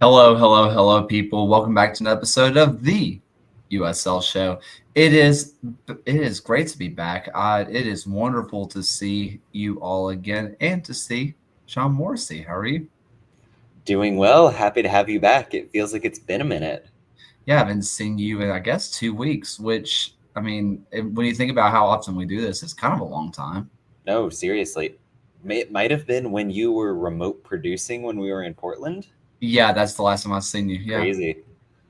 Hello, hello, hello, people. Welcome back to an episode of the USL Show. It is great to be back. It is wonderful to see you all again and to see Sean Morrissey. How are you? Doing well. Happy to have you back. It feels like it's been a minute. Yeah, I haven't seen you in, I guess, 2 weeks, which, I mean, when you think about how often we do this, it's kind of a long time. No, seriously. It might have been when you were remote producing when we were in Portland. Yeah, that's the last time I've seen you. Yeah, Crazy.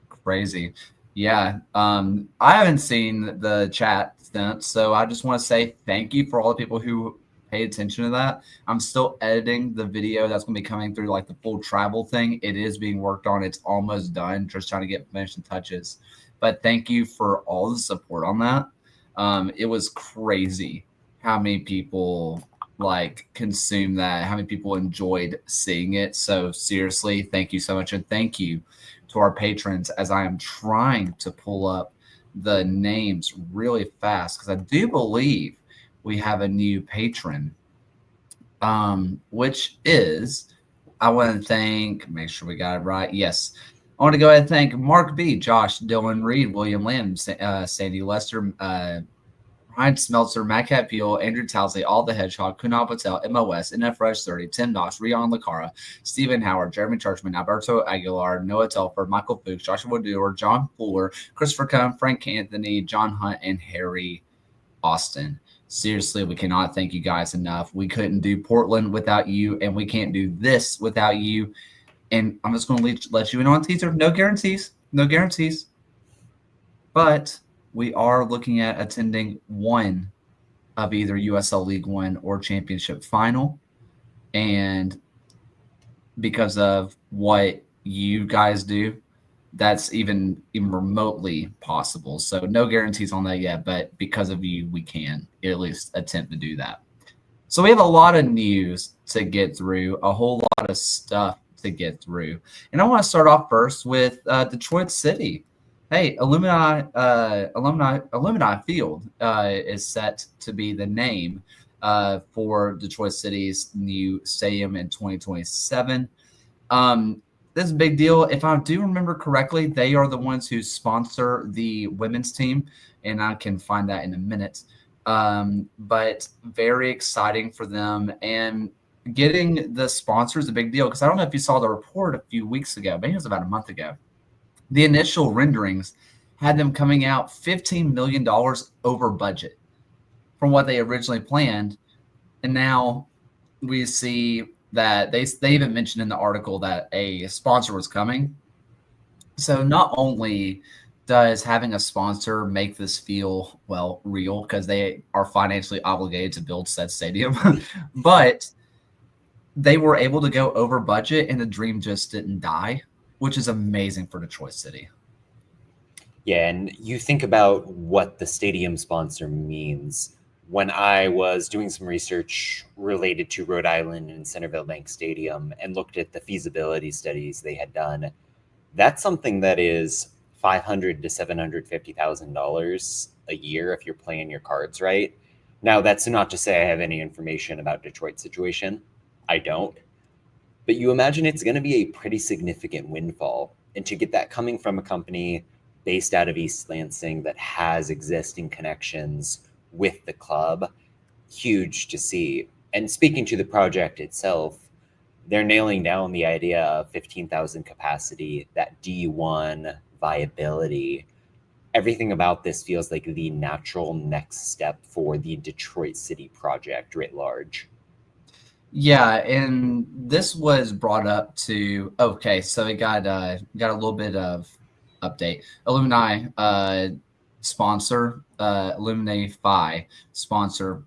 crazy. Yeah, I haven't seen the chat since, so I just want to say thank you for all the people who paid attention to that. I'm still editing the video that's going to be coming through, like the full travel thing. It is being worked on. It's almost done. Just trying to get finishing touches. But thank you for all the support on that. It was crazy how many people consumed that, how many people enjoyed seeing it. So seriously, thank you so much, and thank you to our patrons as I am trying to pull up the names really fast because I do believe we have a new patron, which is, I want to thank, make sure we got it right. Yes. I want to go ahead and thank Mark B, Josh, Dylan Reed, William Lamb, Sandy Lester, Ryan Smeltzer, Matt Cat Peel, Andrew Towsley, All the Hedgehog, Kunal Patel, MOS, NF Rush 30, Tim Knox, Rion Lacara, Stephen Howard, Jeremy Churchman, Alberto Aguilar, Noah Telford, Michael Fuchs, Joshua Dewar, John Fuller, Christopher Cohn, Frank Anthony, John Hunt, and Harry Austin. Seriously, we cannot thank you guys enough. We couldn't do Portland without you, and we can't do this without you. And I'm just going to let you in on a teaser. No guarantees. No guarantees. But we are looking at attending one of either USL League One or Championship Final. And because of what you guys do, that's even remotely possible. So no guarantees on that yet, but because of you, we can at least attempt to do that. So we have a lot of news to get through, a whole lot of stuff to get through. And I want to start off first with Detroit City. Hey, Alumni Field is set to be the name for Detroit City's new stadium in 2027. This is a big deal. If I do remember correctly, they are the ones who sponsor the women's team, and I can find that in a minute. But very exciting for them. And getting the sponsors is a big deal because I don't know if you saw the report a few weeks ago, maybe it was about a month ago. The initial renderings had them coming out $15 million over budget from what they originally planned. And now we see that they even mentioned in the article that a sponsor was coming. So not only does having a sponsor make this feel, well, real because they are financially obligated to build said stadium, but they were able to go over budget and the dream just didn't die, which is amazing for Detroit City. Yeah, and you think about what the stadium sponsor means. When I was doing some research related to Rhode Island and Centerville Bank Stadium and looked at the feasibility studies they had done, that's something that is $500,000 to $750,000 a year if you're playing your cards right. Now, that's not to say I have any information about Detroit's situation. I don't. But you imagine it's going to be a pretty significant windfall. And to get that coming from a company based out of East Lansing that has existing connections with the club, huge to see. And speaking to the project itself, they're nailing down the idea of 15,000 capacity, that D1 viability. Everything about this feels like the natural next step for the Detroit City project writ large. Yeah, and this was brought up to, okay, so it got a little bit of update. Alumni sponsor, Alumni Phi sponsor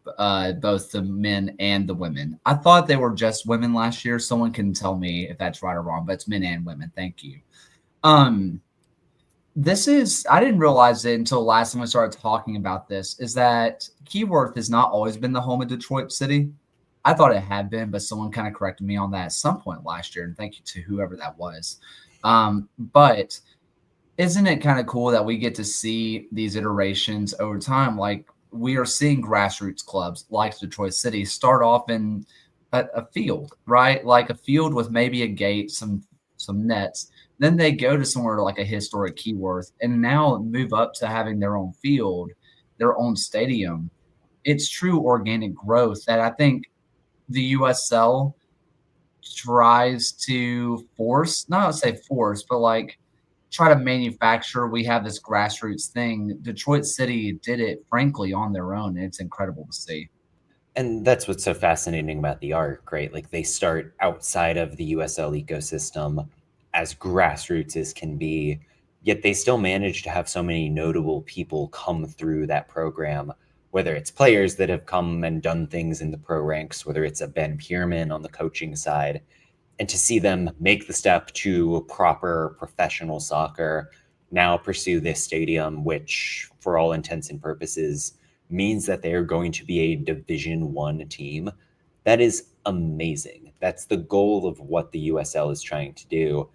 both the men and the women. I thought they were just women last year. Someone can tell me if that's right or wrong, but it's men and women. Thank you. This is, I didn't realize it until last time we started talking about this, is that Keyworth has not always been the home of Detroit City. I thought it had been, but someone kind of corrected me on that at some point last year, and thank you to whoever that was. But isn't it kind of cool that we get to see these iterations over time? Like, we are seeing grassroots clubs like Detroit City start off in a field, right? Like a field with maybe a gate, some nets, Then they go to somewhere like a historic Keyworth and now move up to having their own field, their own stadium. It's true organic growth that I think the USL tries to force, not to say force, but like try to manufacture. We have this grassroots thing. Detroit City did it, frankly, on their own. And it's incredible to see. And that's what's so fascinating about the arc, right? Like they start outside of the USL ecosystem as grassroots as can be, yet they still manage to have so many notable people come through that program, whether it's players that have come and done things in the pro ranks, whether it's a Ben Pierman on the coaching side, and to see them make the step to proper professional soccer, now pursue this stadium, which for all intents and purposes means that they are going to be a Division One team. That is amazing. That's the goal of what the USL is trying to do.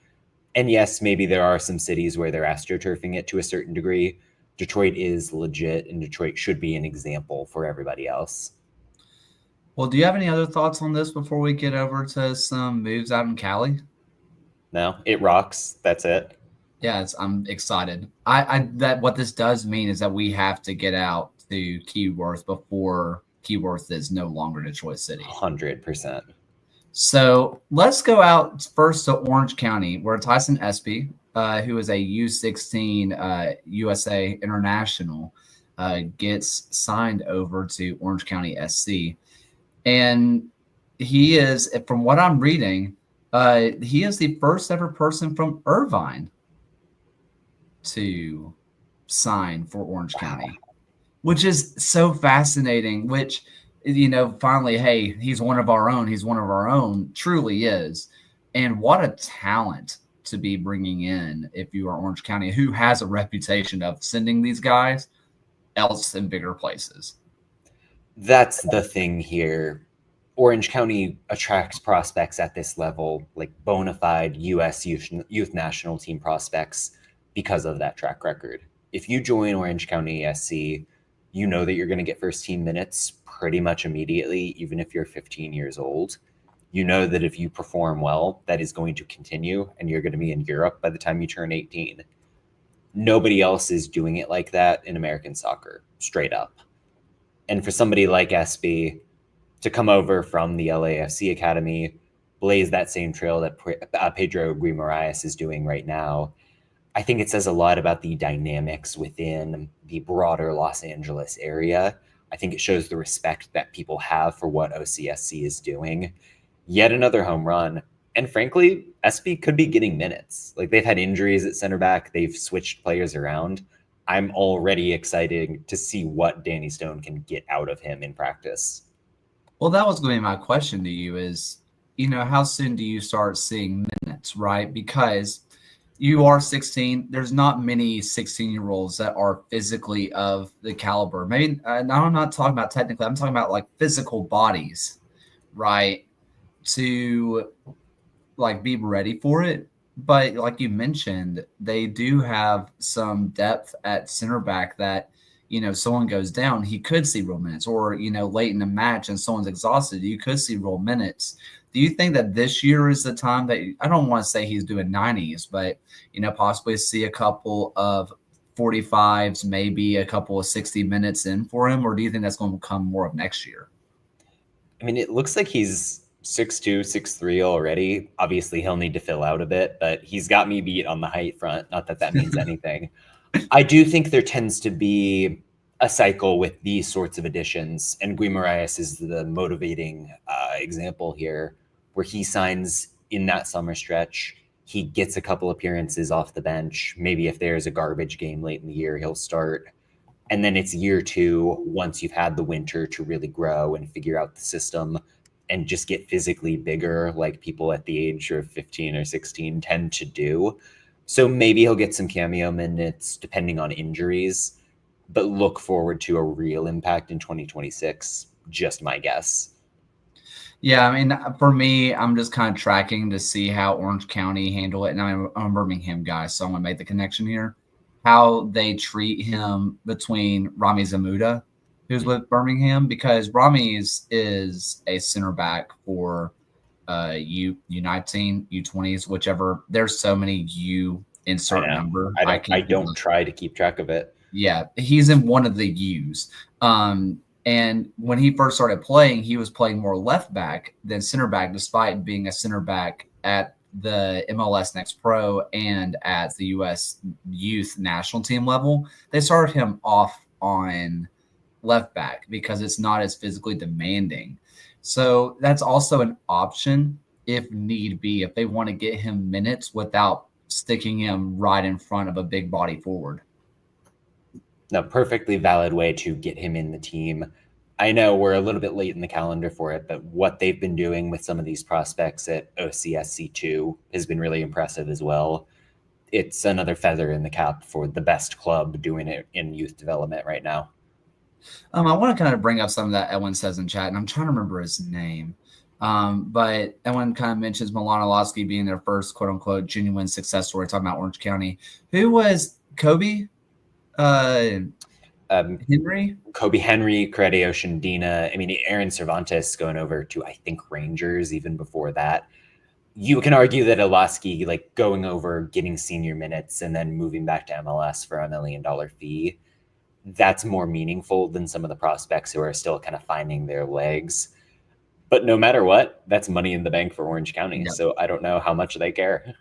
And yes, maybe there are some cities where they're astroturfing it to a certain degree. Detroit is legit, and Detroit should be an example for everybody else. Well, do you have any other thoughts on this before we get over to some moves out in Cali? No, it rocks. That's it. Yeah, I'm excited. I that what this does mean is that we have to get out to Keyworth before Keyworth is no longer Detroit City. 100%. So let's go out first to Orange County, where Tyson Espy, who is a U16 USA international, gets signed over to Orange County SC. And he is, from what I'm reading, he is the first ever person from Irvine to sign for Orange County, which is so fascinating, which, finally, hey, he's one of our own. He's one of our own, truly is. And what a talent to be bringing in if you are Orange County, who has a reputation of sending these guys else in bigger places. That's the thing here. Orange County attracts prospects at this level, like bona fide U.S. youth national team prospects, because of that track record. If you join Orange County SC, you know that you're going to get first team minutes pretty much immediately, even if you're 15 years old. You know that if you perform well, that is going to continue, and you're going to be in Europe by the time you turn 18. Nobody else is doing it like that in American soccer, straight up. And for somebody like SB to come over from the LAFC Academy, blaze that same trail that Pedro Guimaraes is doing right now, I think it says a lot about the dynamics within the broader Los Angeles area. I think it shows the respect that people have for what OCSC is doing. Yet another home run. And frankly, SB could be getting minutes. Like, they've had injuries at center back. They've switched players around. I'm already excited to see what Danny Stone can get out of him in practice. Well, that was going to be my question to you is, how soon do you start seeing minutes, right? Because you are 16. There's not many 16-year-olds that are physically of the caliber. Maybe now I'm not talking about technically. I'm talking about like physical bodies, right? To like be ready for it. But like you mentioned, they do have some depth at center back that, someone goes down, he could see real minutes, or, late in the match and someone's exhausted, you could see real minutes. Do you think that this year is the time that I don't want to say he's doing 90s, but, possibly see a couple of 45s, maybe a couple of 60 minutes in for him? Or do you think that's going to come more of next year? I mean, it looks like he's 6'2", 6'3" already. Obviously, he'll need to fill out a bit, but he's got me beat on the height front. Not that that means anything. I do think there tends to be a cycle with these sorts of additions, and Guimaraes is the motivating example here, where he signs in that summer stretch. He gets a couple appearances off the bench. Maybe if there's a garbage game late in the year, he'll start. And then it's year two, once you've had the winter to really grow and figure out the system and just get physically bigger, like people at the age of 15 or 16 tend to do. So maybe he'll get some cameo minutes depending on injuries, but look forward to a real impact in 2026. Just my guess. Yeah, I mean, for me, I'm just kind of tracking to see how Orange County handle it. And I'm a Birmingham guy, so I'm going to make the connection here. How they treat him between Rami Zamuda, who's with Birmingham, because Rami is a center back for U19, U20s, whichever. There's so many U insert number. I don't try to keep track of it. Yeah, he's in one of the U's. And when he first started playing, he was playing more left back than center back, despite being a center back at the MLS Next Pro and at the U.S. youth national team level. They started him off on left back because it's not as physically demanding. So that's also an option if need be, if they want to get him minutes without sticking him right in front of a big body forward. No, perfectly valid way to get him in the team. I know we're a little bit late in the calendar for it, but what they've been doing with some of these prospects at OCSC2 has been really impressive as well. It's another feather in the cap for the best club doing it in youth development right now. I want to kind of bring up something that Edwin says in chat, and I'm trying to remember his name. But Edwin kind of mentions Milan Olowski being their first quote-unquote genuine success story, talking about Orange County. Who was Kobe? Henry? Kobe Henry, Crede Oshandina. I mean, Aaron Cervantes going over to, I think, Rangers even before that. You can argue that Olowski, like going over, getting senior minutes, and then moving back to MLS for $1 million fee, that's more meaningful than some of the prospects who are still kind of finding their legs. But no matter what, that's money in the bank for Orange County. Yep. So I don't know how much they care.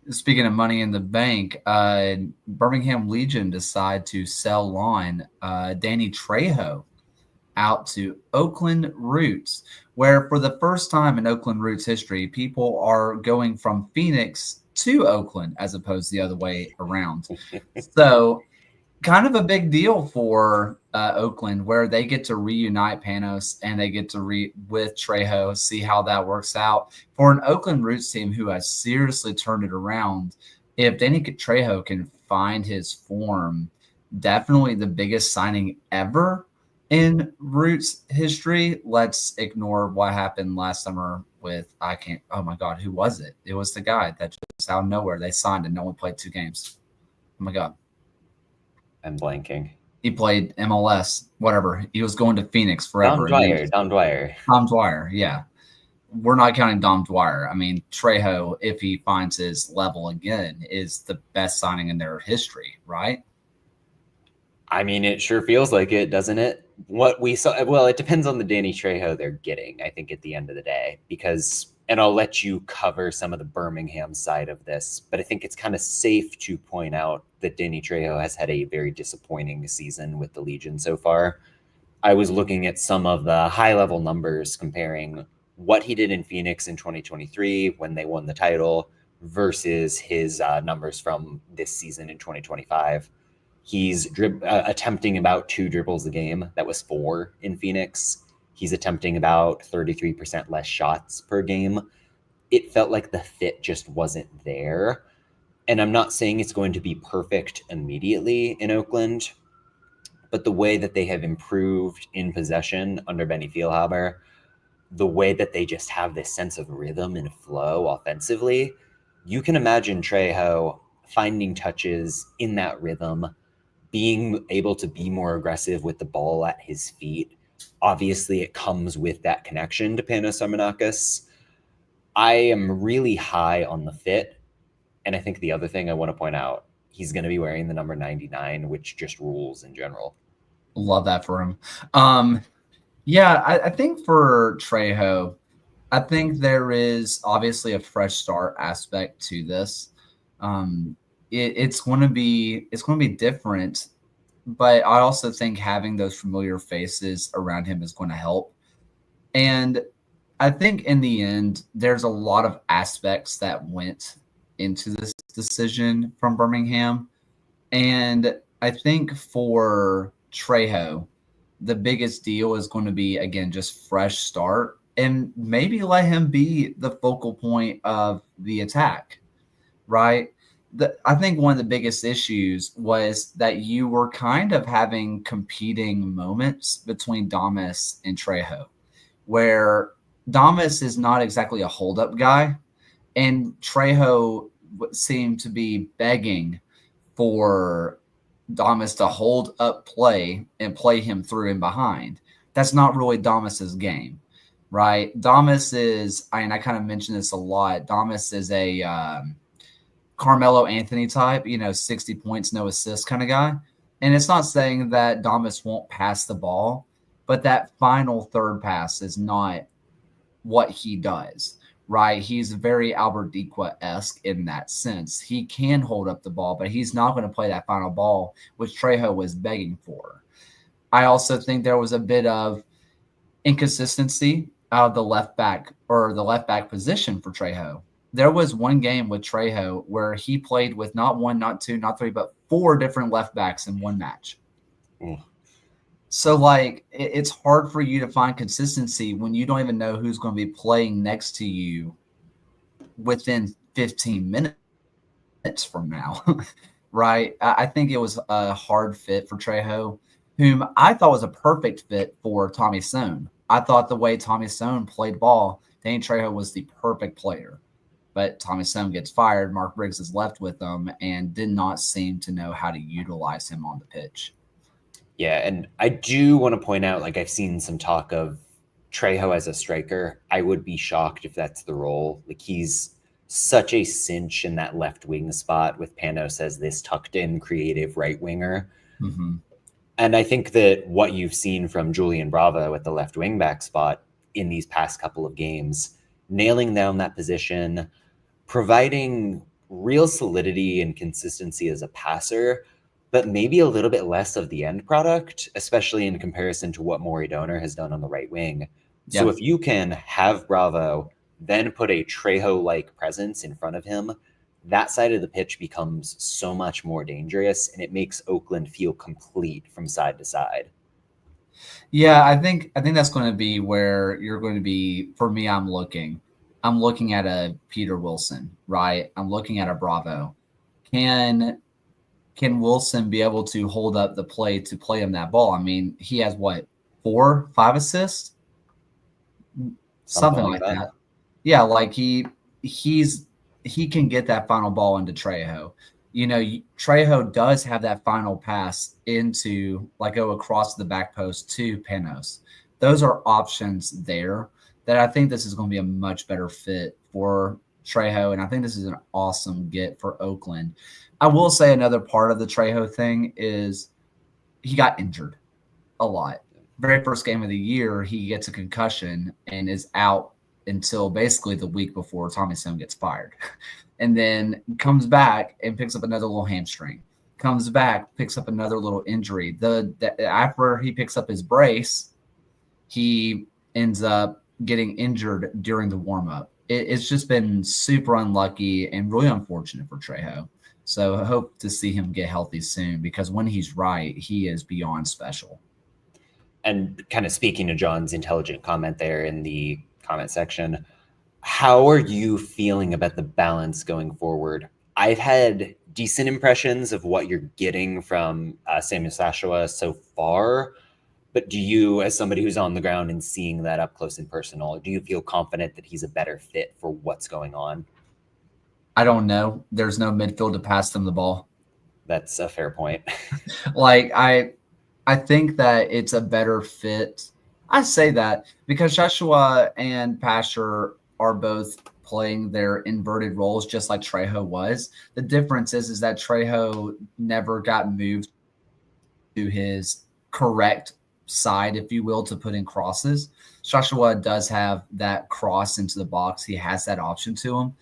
Speaking of money in the bank, Birmingham Legion decide to sell on Danny Trejo out to Oakland Roots, where for the first time in Oakland Roots history, people are going from Phoenix to Oakland as opposed to the other way around. So kind of a big deal for Oakland, where they get to reunite Panos and they get to with Trejo, see how that works out. For an Oakland Roots team who has seriously turned it around, if Danny Trejo can find his form, definitely the biggest signing ever in Roots history. Let's ignore what happened last summer with, oh my God, who was it? It was the guy that just out of nowhere they signed and only played 2 games. Oh my God. I'm blanking. He played MLS, whatever. He was going to Phoenix forever. Dom Dwyer. Dom Dwyer, yeah. We're not counting Dom Dwyer. I mean, Trejo, if he finds his level again, is the best signing in their history, right? I mean, it sure feels like it, doesn't it? What we saw, well, it depends on the Danny Trejo they're getting, I think, at the end of the day, because, and I'll let you cover some of the Birmingham side of this, but I think it's kind of safe to point out that Danny Trejo has had a very disappointing season with the Legion so far. I was looking at some of the high-level numbers comparing what he did in Phoenix in 2023 when they won the title versus his numbers from this season in 2025. He's attempting about 2 dribbles a game. That was 4 in Phoenix. He's attempting about 33% less shots per game. It felt like the fit just wasn't there. And I'm not saying it's going to be perfect immediately in Oakland, but the way that they have improved in possession under Benny Feilhaber, the way that they just have this sense of rhythm and flow offensively, you can imagine Trejo finding touches in that rhythm, being able to be more aggressive with the ball at his feet. Obviously, it comes with that connection to Panos Sarmanakis. I am really high on the fit. And I think the other thing I want to point out, he's going to be wearing the number 99, which just rules in general. Love that for him. Yeah, I think for Trejo, I think there is obviously a fresh start aspect to this. It's going to be different, but I also think having those familiar faces around him is going to help. And I think in the end, there's a lot of aspects that went into this decision from Birmingham. And I think for Trejo, the biggest deal is going to be, again, just fresh start and maybe let him be the focal point of the attack, right? I think one of the biggest issues was that you were kind of having competing moments between Damas and Trejo, where Damas is not exactly a hold-up guy, and Trejo seemed to be begging for Damas to hold up play and play him through and behind. That's not really Damas's game. right? Damas is, I kind of mention this a lot. Damas is a Carmelo Anthony type, 60 points, no assists kind of guy. And it's not saying that Damas won't pass the ball, but that final third pass is not what he does, right? He's very Albert Dequa-esque in that sense. He can hold up the ball, but he's not going to play that final ball, which Trejo was begging for. I also think there was a bit of inconsistency out of the left back position for Trejo. There was one game with Trejo where he played with not one, not two, not three, but 4 different left backs in one match. So, it's hard for you to find consistency when you don't even know who's going to be playing next to you within 15 minutes from now, right? I think it was a hard fit for Trejo, whom I thought was a perfect fit for Tommy Sohn. I thought the way Tommy Sohn played ball, Danny Trejo was the perfect player. But Tommy Sohn gets fired. Mark Briggs is left with him and did not seem to know how to utilize him on the pitch. Yeah, and I do want to point out, I've seen some talk of Trejo as a striker. I would be shocked if that's the role. He's such a cinch in that left wing spot with Panos as this tucked in creative right winger. Mm-hmm. And I think that what you've seen from Julian Bravo at the left wing back spot in these past couple of games, nailing down that position, providing real solidity and consistency as a passer, but maybe a little bit less of the end product, especially in comparison to what Maury Donor has done on the right wing. Yeah. So if you can have Bravo, then put a Trejo-like presence in front of him, that side of the pitch becomes so much more dangerous, and it makes Oakland feel complete from side to side. Yeah, I think that's going to be where you're going to be. For me, I'm looking at a Peter Wilson, right? I'm looking at a Bravo. Can Wilson be able to hold up the play to play him that ball? I mean, he has 4, 5 assists, something like that. Yeah, he can get that final ball into Trejo. Trejo does have that final pass into go across the back post to Panos. Those are options there that I think this is going to be a much better fit for Trejo, and I think this is an awesome get for Oakland. I will say another part of the Trejo thing is he got injured a lot. Very first game of the year, he gets a concussion and is out until basically the week before Tommy Sohn gets fired. And then comes back and picks up another little hamstring. Comes back, picks up another little injury. After he picks up his brace, he ends up getting injured during the warm-up. It's just been super unlucky and really unfortunate for Trejo. So I hope to see him get healthy soon, because when he's right, he is beyond special. And kind of speaking to John's intelligent comment there in the comment section, how are you feeling about the balance going forward? I've had decent impressions of what you're getting from Samuel Sashua so far, but do you, as somebody who's on the ground and seeing that up close and personal, do you feel confident that he's a better fit for what's going on? I don't know. There's no midfield to pass them the ball. That's a fair point. I think that it's a better fit. I say that because Joshua and Pasher are both playing their inverted roles just like Trejo was. The difference is that Trejo never got moved to his correct side, if you will, to put in crosses. Joshua does have that cross into the box. He has that option to him.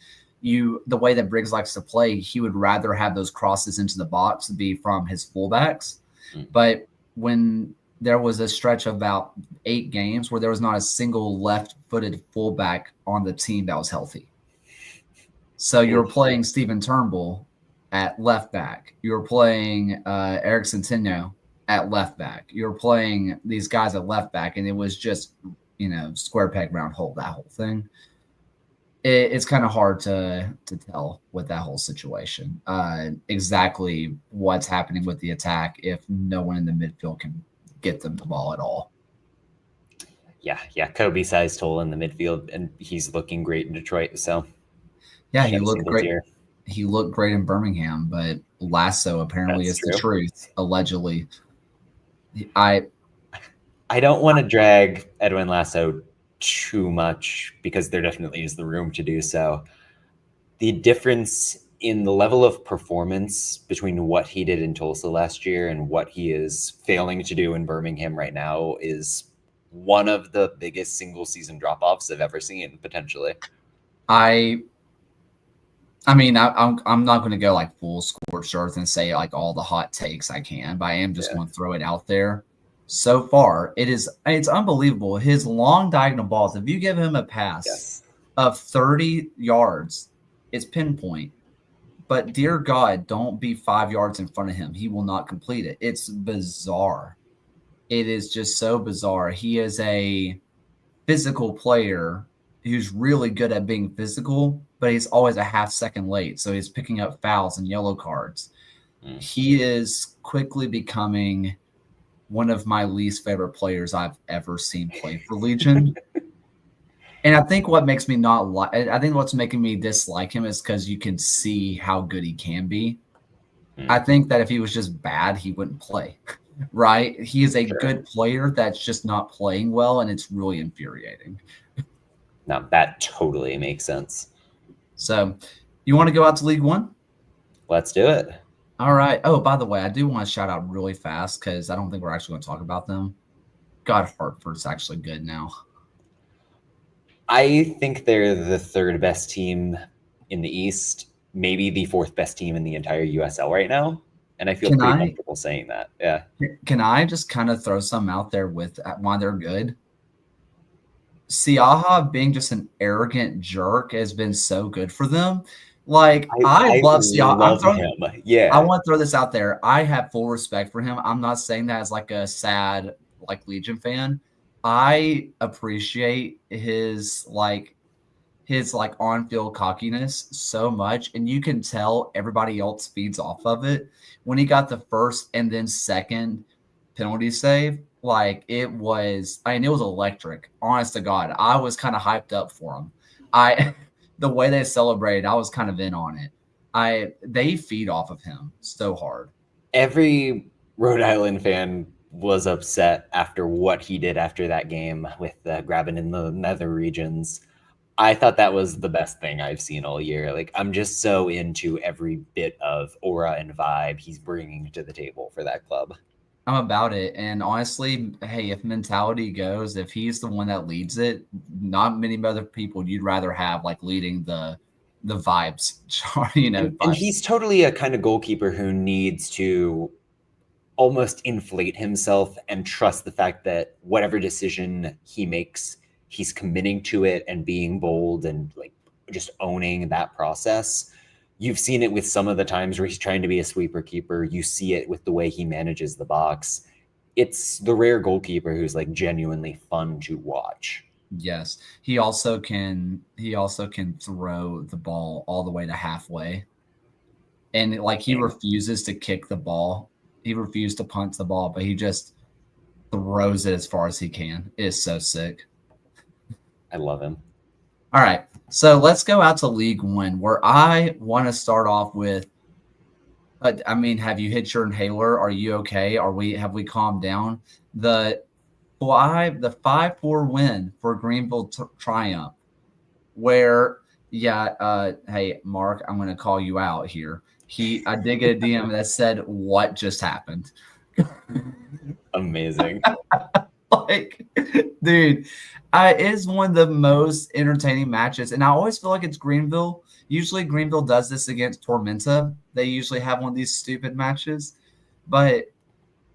The way that Briggs likes to play, he would rather have those crosses into the box be from his fullbacks. But when there was a stretch of about 8 games where there was not a single left-footed fullback on the team that was healthy. So you were playing Steven Turnbull at left back. You were playing Eric Centeno at left back. You were playing these guys at left back, and it was just, square peg, round hole, that whole thing. It's kind of hard to tell with that whole situation exactly what's happening with the attack if no one in the midfield can get them the ball at all. Yeah. Kobe sized hole in the midfield, and he's looking great in Detroit. So yeah, he looked great. He looked great in Birmingham, but Lasso apparently is the truth, allegedly. I don't want to drag Edwin Lasso too much because there definitely is the room to do so. The difference in the level of performance between what he did in Tulsa last year and what he is failing to do in Birmingham right now is one of the biggest single season drop-offs I've ever seen, potentially. I mean, I'm not going to go like full scorched earth and say like all the hot takes I can, but I am just going to throw it out there. So far, it's unbelievable. His long diagonal balls, if you give him a pass of 30 yards, it's pinpoint. But dear God, don't be 5 yards in front of him. He will not complete it. It's bizarre. It is just so bizarre. He is a physical player who's really good at being physical, but he's always a half second late. So he's picking up fouls and yellow cards. He is quickly becoming one of my least favorite players I've ever seen play for Legion. And I think what makes me I think what's making me dislike him is because you can see how good he can be. I think that if he was just bad, he wouldn't play, right? He is a good player that's just not playing well, and it's really infuriating. Now, that totally makes sense. So, you want to go out to League One? Let's do it. All right. Oh, by the way, I do want to shout out really fast because I don't think we're actually going to talk about them. God, Hartford's actually good now. I think they're the third best team in the East, maybe the fourth best team in the entire USL right now. And I feel pretty comfortable saying that. Yeah. Can I just kind of throw some out there with why they're good? Siaha being just an arrogant jerk has been so good for them. Like, I love Siaha. Yeah. I want to throw this out there. I have full respect for him. I'm not saying that as like a sad like Legion fan. I appreciate his on-field cockiness so much, and you can tell everybody else feeds off of it. When he got the first and then second penalty save, like it was electric. Honest to God, I was kind of hyped up for him. The way they celebrated, I was kind of in on it. They feed off of him so hard. Every Rhode Island fan was upset after what he did after that game with grabbing in the nether regions. I thought that was the best thing I've seen all year. Like, I'm just so into every bit of aura and vibe he's bringing to the table for that club. I'm about it. And honestly, hey, if mentality goes, if he's the one that leads it, not many other people you'd rather have like leading the vibes, vibes. And he's totally a kind of goalkeeper who needs to almost inflate himself and trust the fact that whatever decision he makes, he's committing to it and being bold and like just owning that process. You've seen it with some of the times where he's trying to be a sweeper keeper. You see it with the way he manages the box. It's the rare goalkeeper who's like genuinely fun to watch. Yes. He also can throw the ball all the way to halfway. And like he refuses to kick the ball. He refused to punt the ball, but he just throws it as far as he can. It is so sick. I love him. All right. So let's go out to League One, where I want to start off with. I mean, have you hit your inhaler? Are you okay? Have we calmed down? The 5-4 win for Greenville Triumph, where hey Mark, I'm going to call you out here. I did get a DM that said, "What just happened?" Amazing. Like, dude, it is one of the most entertaining matches, and I always feel like it's Greenville. Usually, Greenville does this against Tormenta. They usually have one of these stupid matches, but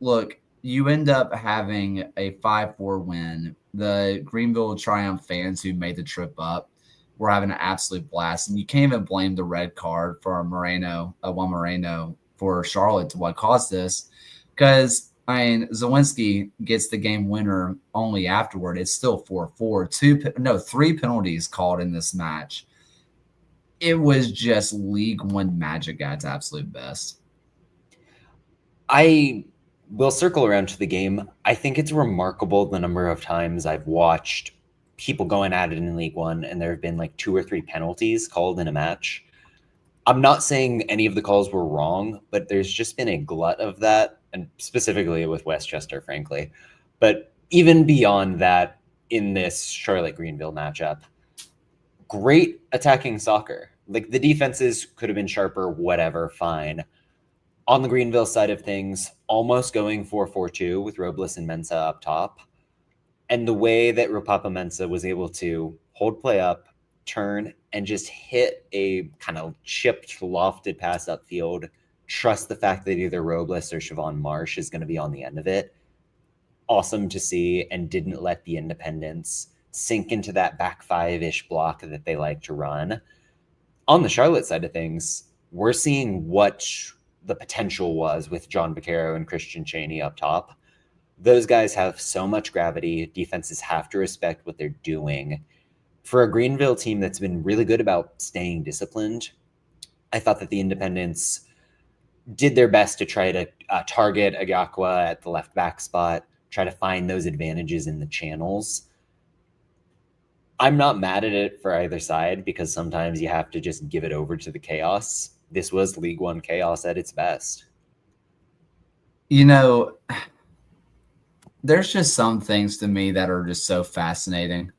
look, you end up having a 5-4 win. The Greenville Triumph fans who made the trip up were having an absolute blast, and you can't even blame the red card for Juan Moreno for Charlotte to what caused this, because Zawinski gets the game winner only afterward. It's still 4-4. 3 penalties called in this match. It was just League One magic at its absolute best. I will circle around to the game. I think it's remarkable the number of times I've watched people going at it in League One, and there have been like 2 or 3 penalties called in a match. I'm not saying any of the calls were wrong, but there's just been a glut of that, and specifically with Westchester, frankly. But even beyond that, in this Charlotte Greenville matchup. Great attacking soccer. Like, the defenses could have been sharper, whatever, fine. On the Greenville side of things, almost going 4-4-2 with Robles and Mensah up top. And the way that Ropapa Mensah was able to hold play up, turn, and just hit a kind of chipped, lofted pass upfield, trust the fact that either Robles or Siobhan Marsh is going to be on the end of it. Awesome to see, and didn't let the independents sink into that back five-ish block that they like to run. On the Charlotte side of things, we're seeing what the potential was with John Vaquero and Christian Chaney up top. Those guys have so much gravity. Defenses have to respect what they're doing. For a Greenville team that's been really good about staying disciplined, I thought that the independents did their best to try to target Agakwa at the left back spot, try to find those advantages in the channels. I'm not mad at it for either side, because sometimes you have to just give it over to the chaos. This was League One chaos at its best. You know, there's just some things to me that are just so fascinating.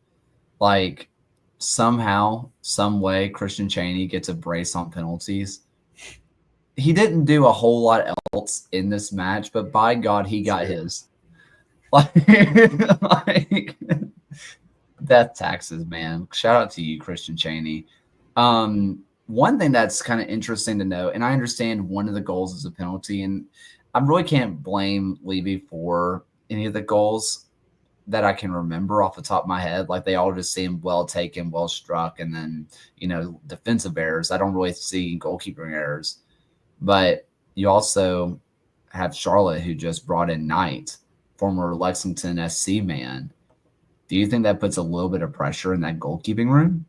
Like, somehow, some way, Christian Chaney gets a brace on penalties. He didn't do a whole lot else in this match, but by God, he got his. Like death taxes, man. Shout out to you, Christian Chaney. One thing that's kind of interesting to know, and I understand one of the goals is a penalty, and I really can't blame Levy for any of the goals that I can remember off the top of my head. Like, they all just seem well taken, well struck, and then, defensive errors. I don't really see goalkeeping errors. But you also have Charlotte, who just brought in Knight, former Lexington SC man. Do you think that puts a little bit of pressure in that goalkeeping room?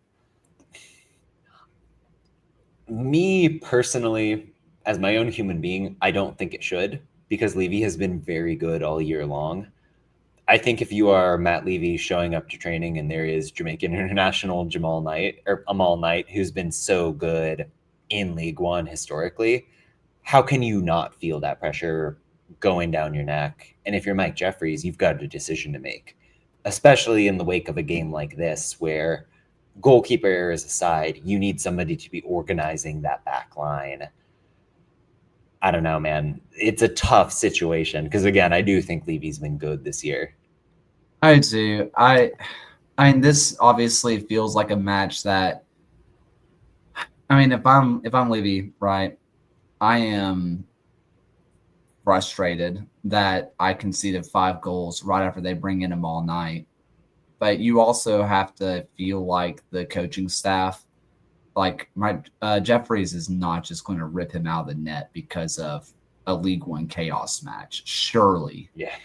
Me personally, as my own human being, I don't think it should, because Levy has been very good all year long. I think if you are Matt Levy showing up to training and there is Jamaican international Amal Knight, who's been so good in League One historically, how can you not feel that pressure going down your neck? And if you're Mike Jeffries, you've got a decision to make, especially in the wake of a game like this, where goalkeeper errors aside, you need somebody to be organizing that back line. I don't know, man. It's a tough situation, because, again, I do think Levy's been good this year. I do. I mean, this obviously feels like a match that, if I'm Levy, right, I am frustrated that I conceded 5 goals right after they bring in Amal Knight. But you also have to feel like the coaching staff, like Jeffries is not just going to rip him out of the net because of a League One chaos match. Surely. Yeah.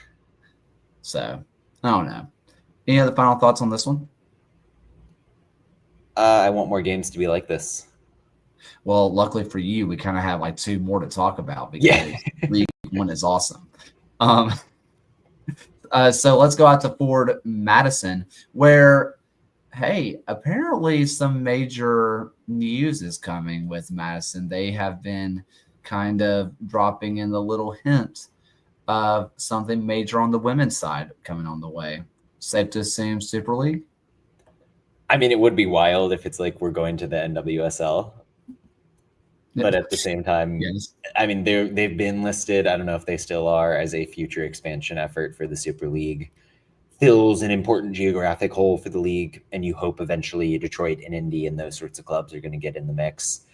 So, I don't know. Any other final thoughts on this one? I want more games to be like this. Well, luckily for you, we kind of have like 2 more to talk about, because League One is awesome. So let's go out to Ford Madison, where, hey, apparently some major news is coming with Madison. They have been kind of dropping in the little hint of something major on the women's side coming on the way. Safe to assume Super League? I mean, it would be wild if it's like we're going to the NWSL. But at the same time, yes. I mean, they've been listed, I don't know if they still are, as a future expansion effort for the Super League. Fills an important geographic hole for the league, and you hope eventually Detroit and Indy and those sorts of clubs are going to get in the mix.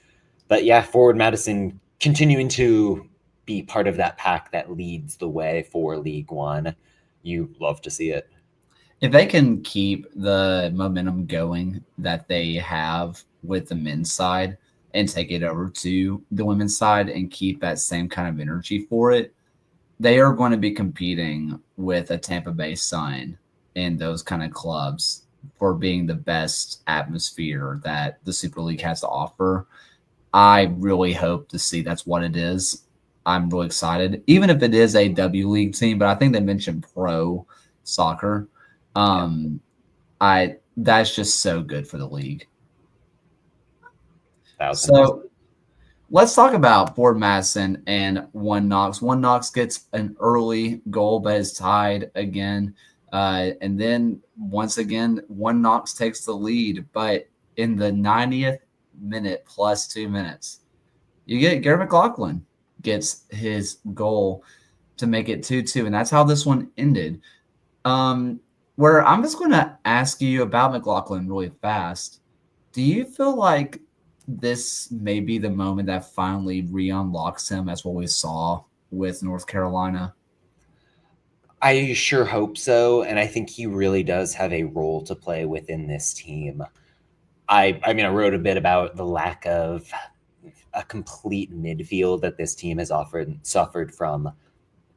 But yeah, Forward Madison continuing to be part of that pack that leads the way for League One. You love to see it. If they can keep the momentum going that they have with the men's side and take it over to the women's side and keep that same kind of energy for it, they are going to be competing with a Tampa Bay Sun and those kind of clubs for being the best atmosphere that the Super League has to offer. I really hope to see that's what it is. I'm really excited, even if it is a W League team, but I think they mentioned pro soccer. That's just so good for the league. So let's talk about Ford Madison and One Knox. One Knox gets an early goal, but is tied again. And then once again, One Knox takes the lead, but in the 90th minute plus 2 minutes, you get Gary McLaughlin gets his goal to make it 2-2, and that's how this one ended. Where I'm just going to ask you about McLaughlin really fast. Do you feel like this may be the moment that finally re-unlocks him as what we saw with North Carolina? I sure hope so, and I think he really does have a role to play within this team. I mean, I wrote a bit about the lack of a complete midfield that this team has suffered from.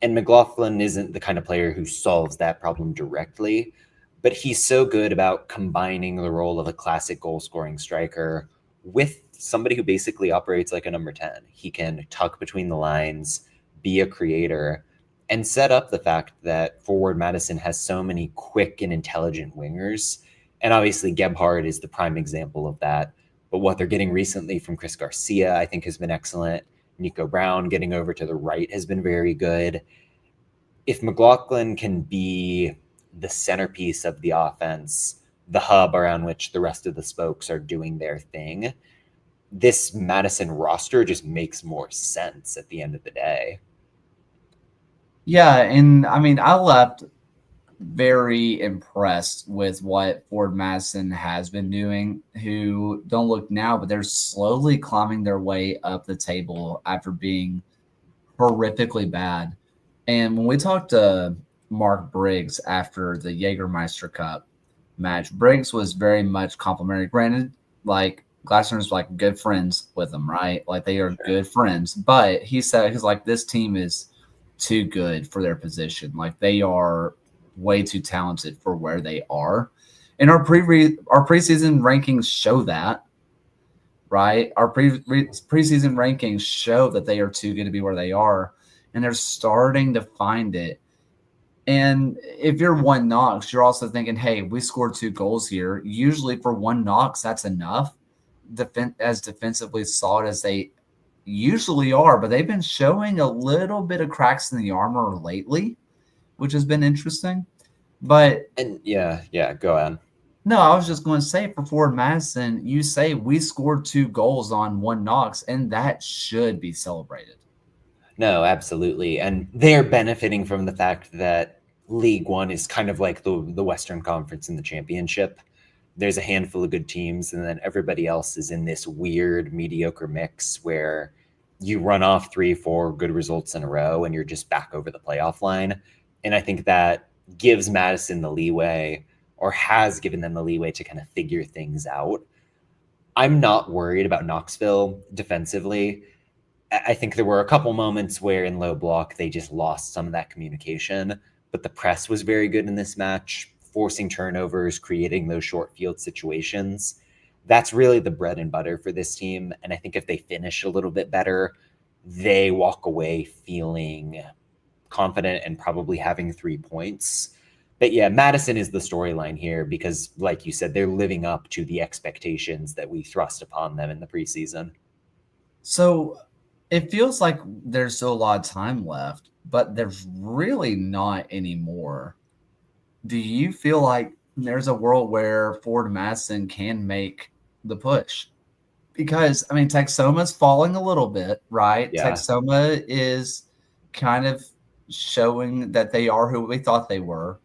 And McLaughlin isn't the kind of player who solves that problem directly, but he's so good about combining the role of a classic goal scoring striker with somebody who basically operates like a number 10. He can tuck between the lines, be a creator, and set up the fact that forward Madison has so many quick and intelligent wingers. And obviously, Gebhardt is the prime example of that. But what they're getting recently from Chris Garcia, I think, has been excellent. Nico Brown getting over to the right has been very good. If McLaughlin can be the centerpiece of the offense, the hub around which the rest of the spokes are doing their thing, this Madison roster just makes more sense at the end of the day. Yeah, and I mean, I left very impressed with what Ford Madison has been doing, who don't look now, but they're slowly climbing their way up the table after being horrifically bad. And when we talked to Mark Briggs after the Jägermeister Cup match, Briggs was very much complimentary. Granted, like Glassner's like good friends with him, right? Like they are good friends. But he said he's like this team is too good for their position. Like they are way too talented for where they are. And our preseason rankings show that, right? Our preseason rankings show that they are too good to be where they are, and they're starting to find it. And if you're One Knox, you're also thinking, hey, we scored 2 goals here. Usually for One Knox, that's enough. As defensively solid as they usually are, but they've been showing a little bit of cracks in the armor lately, which has been interesting. But And yeah, go on. no, I was just going to say for Ford Madison, you say we scored 2 goals on One Knox, and that should be celebrated. No, absolutely. And they're benefiting from the fact that League One is kind of like the Western Conference in the championship. There's a handful of good teams, and then everybody else is in this weird, mediocre mix where you run off 3, 4 good results in a row and you're just back over the playoff line. And I think that gives Madison the leeway, or has given them the leeway, to kind of figure things out. I'm not worried about Knoxville defensively. I think there were a couple moments where in low block they just lost some of that communication, but the press was very good in this match, forcing turnovers, creating those short field situations. That's really the bread and butter for this team. And I think if they finish a little bit better, they walk away feeling confident and probably having 3 points. But yeah, Madison is the storyline here because, like you said, they're living up to the expectations that we thrust upon them in the preseason. So it feels like there's still a lot of time left, but there's really not anymore. Do you feel like there's a world where Ford Madison can make the push? Because I mean, Texoma's falling a little bit, right? Yeah. Texoma is kind of showing that they are who we thought they were,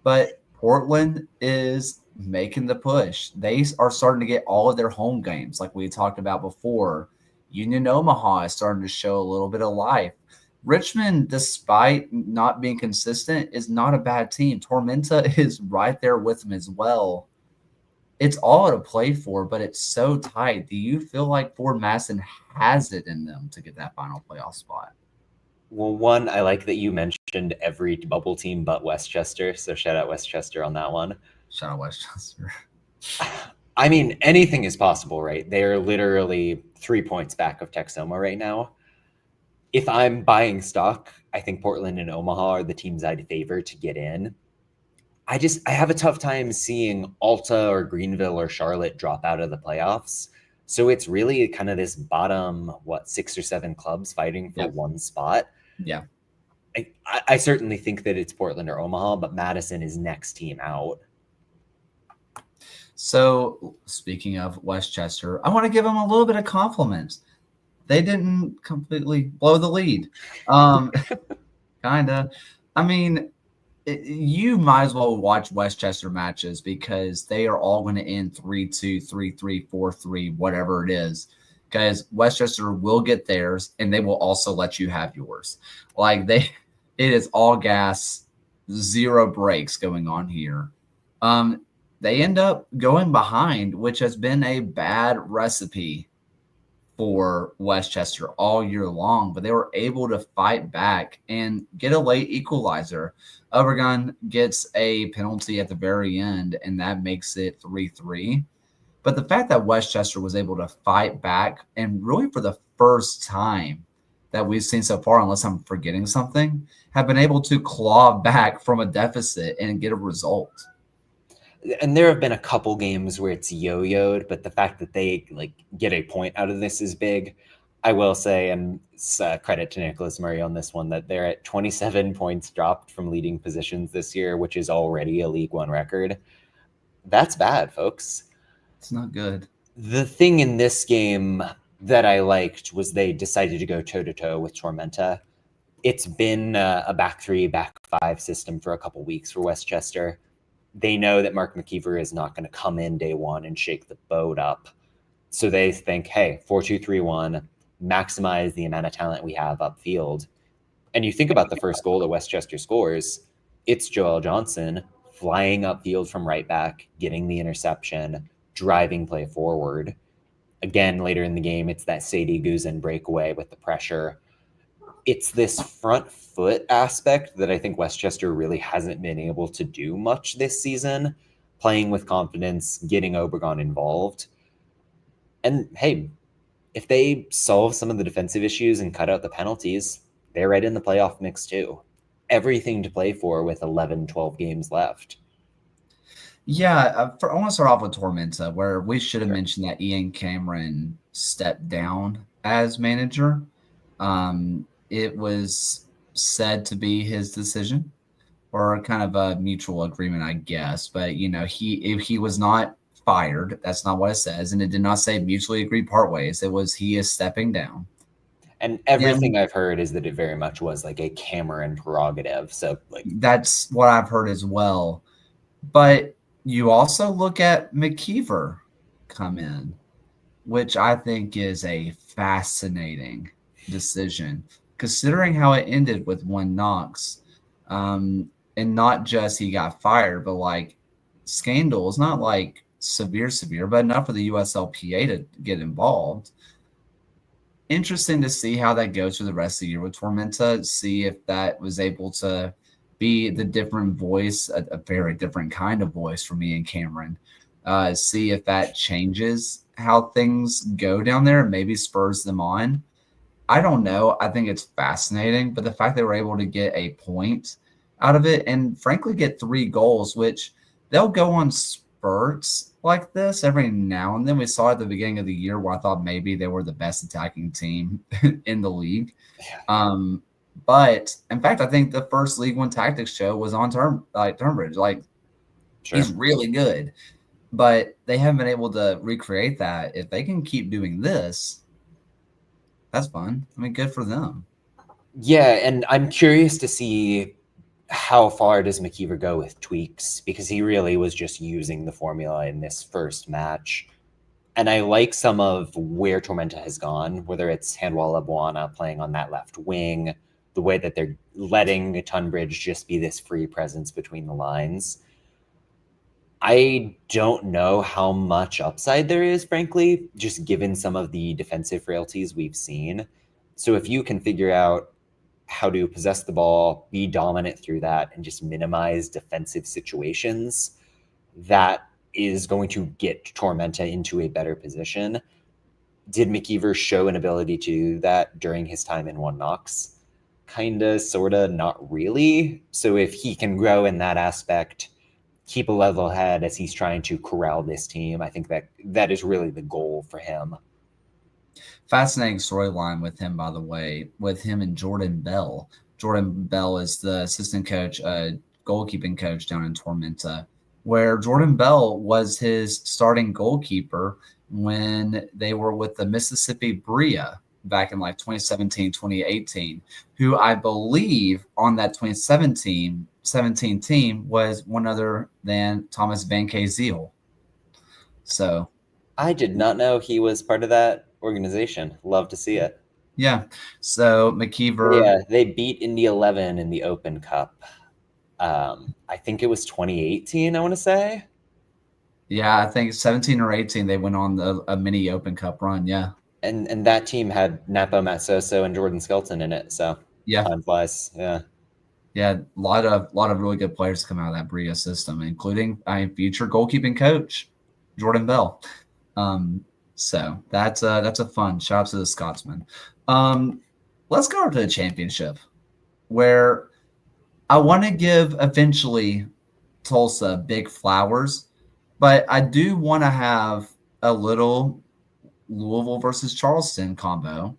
but Portland is making the push. They are starting to get all of their home games, like we talked about before. Union Omaha is starting to show a little bit of life. Richmond, despite not being consistent, is not a bad team. Tormenta is right there with them as well. It's all to play for, but it's so tight. Do you feel like Ford Madison has it in them to get that final playoff spot? Well, one, I like that you mentioned every bubble team but Westchester. So shout out Westchester on that one. Shout out Westchester. I mean, anything is possible, right? They're literally 3 points back of Texoma right now. If I'm buying stock, I think Portland and Omaha are the teams I'd favor to get in. I have a tough time seeing Alta or Greenville or Charlotte drop out of the playoffs. So it's really kind of this bottom, 6 or 7 clubs fighting for one spot. Yeah. I certainly think that it's Portland or Omaha, but Madison is next team out. So, speaking of Westchester, I want to give them a little bit of compliments. They didn't completely blow the lead. Kind of. I mean, you might as well watch Westchester matches because they are all going to end 3-2, 3-3, 4-3, whatever it is. Because Westchester will get theirs and they will also let you have yours. Like it is all gas, zero brakes going on here. They end up going behind, which has been a bad recipe for Westchester all year long, but they were able to fight back and get a late equalizer. Overgun gets a penalty at the very end, and that makes it 3-3. But the fact that Westchester was able to fight back, and really for the first time that we've seen so far, unless I'm forgetting something, have been able to claw back from a deficit and get a result. And there have been a couple games where it's yo-yoed, but the fact that they get a point out of this is big. I will say, and credit to Nicholas Murray on this one, that they're at 27 points dropped from leading positions this year, which is already a League One record. That's bad, folks. It's not good. The thing in this game that I liked was they decided to go toe-to-toe with Tormenta. It's been a back three, back five system for a couple weeks for Westchester. They know that Mark McKeever is not going to come in day one and shake the boat up. So they think, hey, 4-2-3-1, maximize the amount of talent we have upfield. And you think about the first goal that Westchester scores, it's Joel Johnson flying upfield from right back, getting the interception, driving play forward. Again, later in the game, it's that Sadie Guzan breakaway with the pressure. It's this front foot aspect that I think Westchester really hasn't been able to do much this season, playing with confidence, getting Obregon involved. And hey, if they solve some of the defensive issues and cut out the penalties, they're right in the playoff mix too. Everything to play for with 11, 12 games left. Yeah, I want to start off with Tormenta, where we should have mentioned that Ian Cameron stepped down as manager. It was said to be his decision or kind of a mutual agreement, I guess. But, if he was not fired, that's not what it says. And it did not say mutually agreed part ways. It was he is stepping down. And everything I've heard is that it very much was like a Cameron prerogative. So that's what I've heard as well. But you also look at McKeever come in, which I think is a fascinating decision, considering how it ended with one knocks. And not just he got fired, but scandals, not severe, but enough for the USLPA to get involved. Interesting to see how that goes for the rest of the year with Tormenta, see if that was able to be the different voice, a very different kind of voice for me and Cameron. See if that changes how things go down there and maybe spurs them on. I don't know. I think it's fascinating, but the fact they were able to get a point out of it and frankly get 3 goals, which they'll go on spurts like this every now and then. We saw at the beginning of the year where I thought maybe they were the best attacking team in the league. But in fact, I think the first League One Tactics show was on Turnbridge. Sure. He's really good, but they haven't been able to recreate that. If they can keep doing this, that's fun. I mean, good for them. Yeah, and I'm curious to see how far does McKeever go with tweaks, because he really was just using the formula in this first match. And I like some of where Tormenta has gone, whether it's Handwalla Buana playing on that left wing, the way that they're letting Tunbridge just be this free presence between the lines. I don't know how much upside there is, frankly, just given some of the defensive frailties we've seen. So if you can figure out how to possess the ball, be dominant through that, and just minimize defensive situations, that is going to get Tormenta into a better position. Did McKeever show an ability to do that during his time in One Knox? Kinda, sorta, not really. So if he can grow in that aspect, keep a level head as he's trying to corral this team, I think that is really the goal for him. Fascinating storyline with him, by the way, with him and Jordan Bell. Jordan Bell is the assistant coach, goalkeeping coach down in Tormenta, where Jordan Bell was his starting goalkeeper when they were with the Mississippi Bria back in like 2017, 2018, who I believe on that 2017 team was one other than Thomas Van Zeal. So I did not know he was part of that organization. Love to see it. yeah. So McKeever. Yeah, they beat Indy 11 in the Open Cup. I think it was 2018, I want to say. Yeah, I think 17 or 18 they went on a mini Open Cup run. Yeah. And that team had Napo Matsoso and Jordan Skelton in it. So yeah, time flies. Yeah. Yeah, a lot of really good players come out of that Bria system, including future goalkeeping coach Jordan Bell. So that's a fun. Shout out to the Scotsman. Let's go over to the championship, where I want to give eventually Tulsa big flowers, but I do want to have a little Louisville versus Charleston combo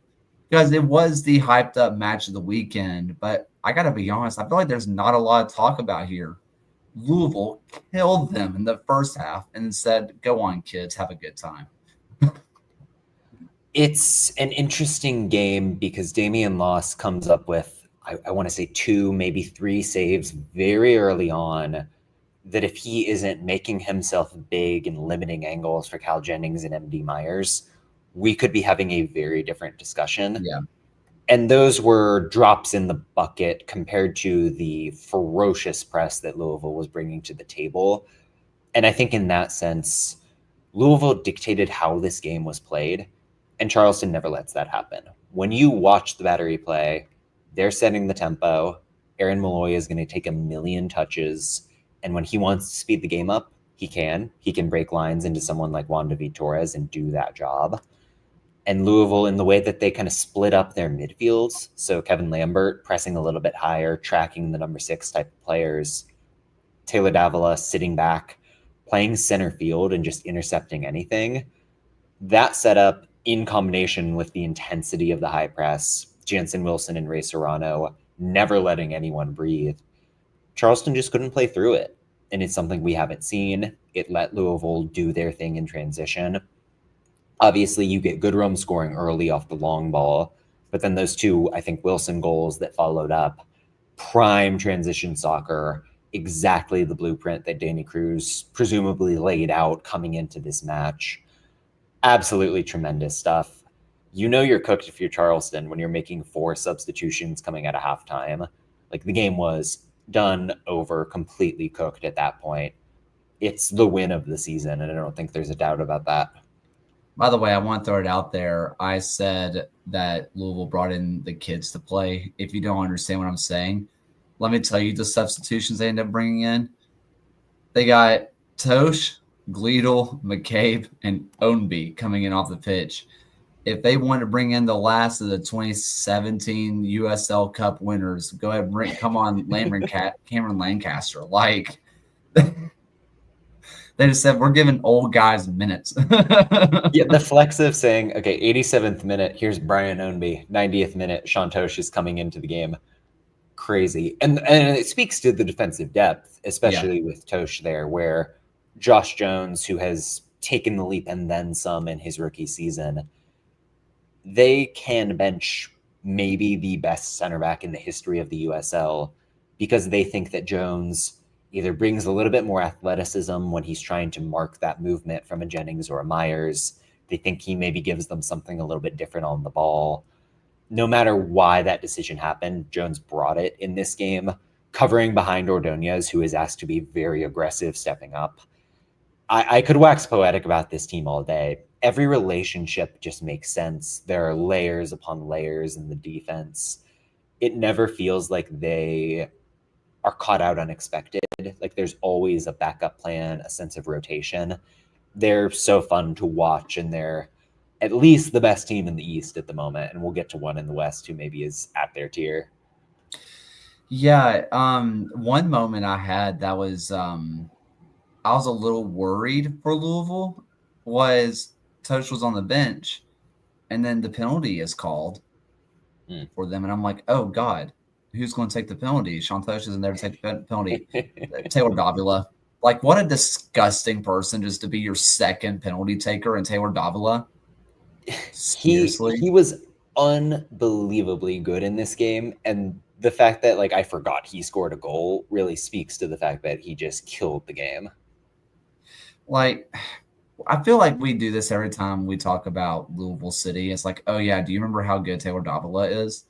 because it was the hyped up match of the weekend. But I got to be honest, I feel like there's not a lot of talk about here. Louisville killed them in the first half and said, go on, kids, have a good time. It's an interesting game because Damian Loss comes up with, I want to say 2, maybe 3 saves very early on that if he isn't making himself big and limiting angles for Cal Jennings and MD Myers, we could be having a very different discussion. Yeah. And those were drops in the bucket compared to the ferocious press that Louisville was bringing to the table. And I think in that sense, Louisville dictated how this game was played, and Charleston never lets that happen. When you watch the Battery play, they're setting the tempo. Aaron Malloy is going to take a million touches, and when he wants to speed the game up, he can. He can break lines into someone like Juan David Torres and do that job. And Louisville, in the way that they kind of split up their midfields, so Kevin Lambert pressing a little bit higher, tracking the number 6 type of players, Taylor Davila sitting back, playing center field and just intercepting anything. That setup, in combination with the intensity of the high press, Jansen Wilson and Ray Serrano never letting anyone breathe, Charleston just couldn't play through it. And it's something we haven't seen. It let Louisville do their thing in transition. Obviously, you get Goodrum scoring early off the long ball, but then those 2, I think, Wilson goals that followed up, prime transition soccer, exactly the blueprint that Danny Cruz presumably laid out coming into this match. Absolutely tremendous stuff. You know you're cooked if you're Charleston when you're making 4 substitutions coming out of halftime. Like, the game was done, over, completely cooked at that point. It's the win of the season, and I don't think there's a doubt about that. By the way, I want to throw it out there. I said that Louisville brought in the kids to play. If you don't understand what I'm saying, let me tell you the substitutions they ended up bringing in. They got Tosh, Gleedle, McCabe, and Ownby coming in off the pitch. If they want to bring in the last of the 2017 USL Cup winners, go ahead and come on, Cameron Lancaster. Like, they just said, we're giving old guys minutes. Yeah, the flex of saying, okay, 87th minute, here's Brian Ownby. 90th minute, Sean Tosh is coming into the game. Crazy. And it speaks to the defensive depth, especially with Tosh there, where Josh Jones, who has taken the leap and then some in his rookie season, they can bench maybe the best center back in the history of the USL because they think that Jones either brings a little bit more athleticism when he's trying to mark that movement from a Jennings or a Myers. They think he maybe gives them something a little bit different on the ball. No matter why that decision happened, Jones brought it in this game, covering behind Ordonez, who is asked to be very aggressive, stepping up. I could wax poetic about this team all day. Every relationship just makes sense. There are layers upon layers in the defense. It never feels like they are caught out unexpected. Like, there's always a backup plan, a sense of rotation. They're so fun to watch, and they're at least the best team in the East at the moment. And we'll get to one in the West who maybe is at their tier. Yeah. One moment I had that was I was a little worried for Louisville was Tosh was on the bench and then the penalty is called for them. And I'm like, oh God, who's going to take the penalty? Sean Tosh isn't there to take the penalty. Taylor Davila. Like, what a disgusting person just to be your second penalty taker and Taylor Davila. Seriously? He was unbelievably good in this game, and the fact that like I forgot he scored a goal really speaks to the fact that he just killed the game. Like, I feel like we do this every time we talk about Louisville City. It's like, oh yeah, do you remember how good Taylor Davila is?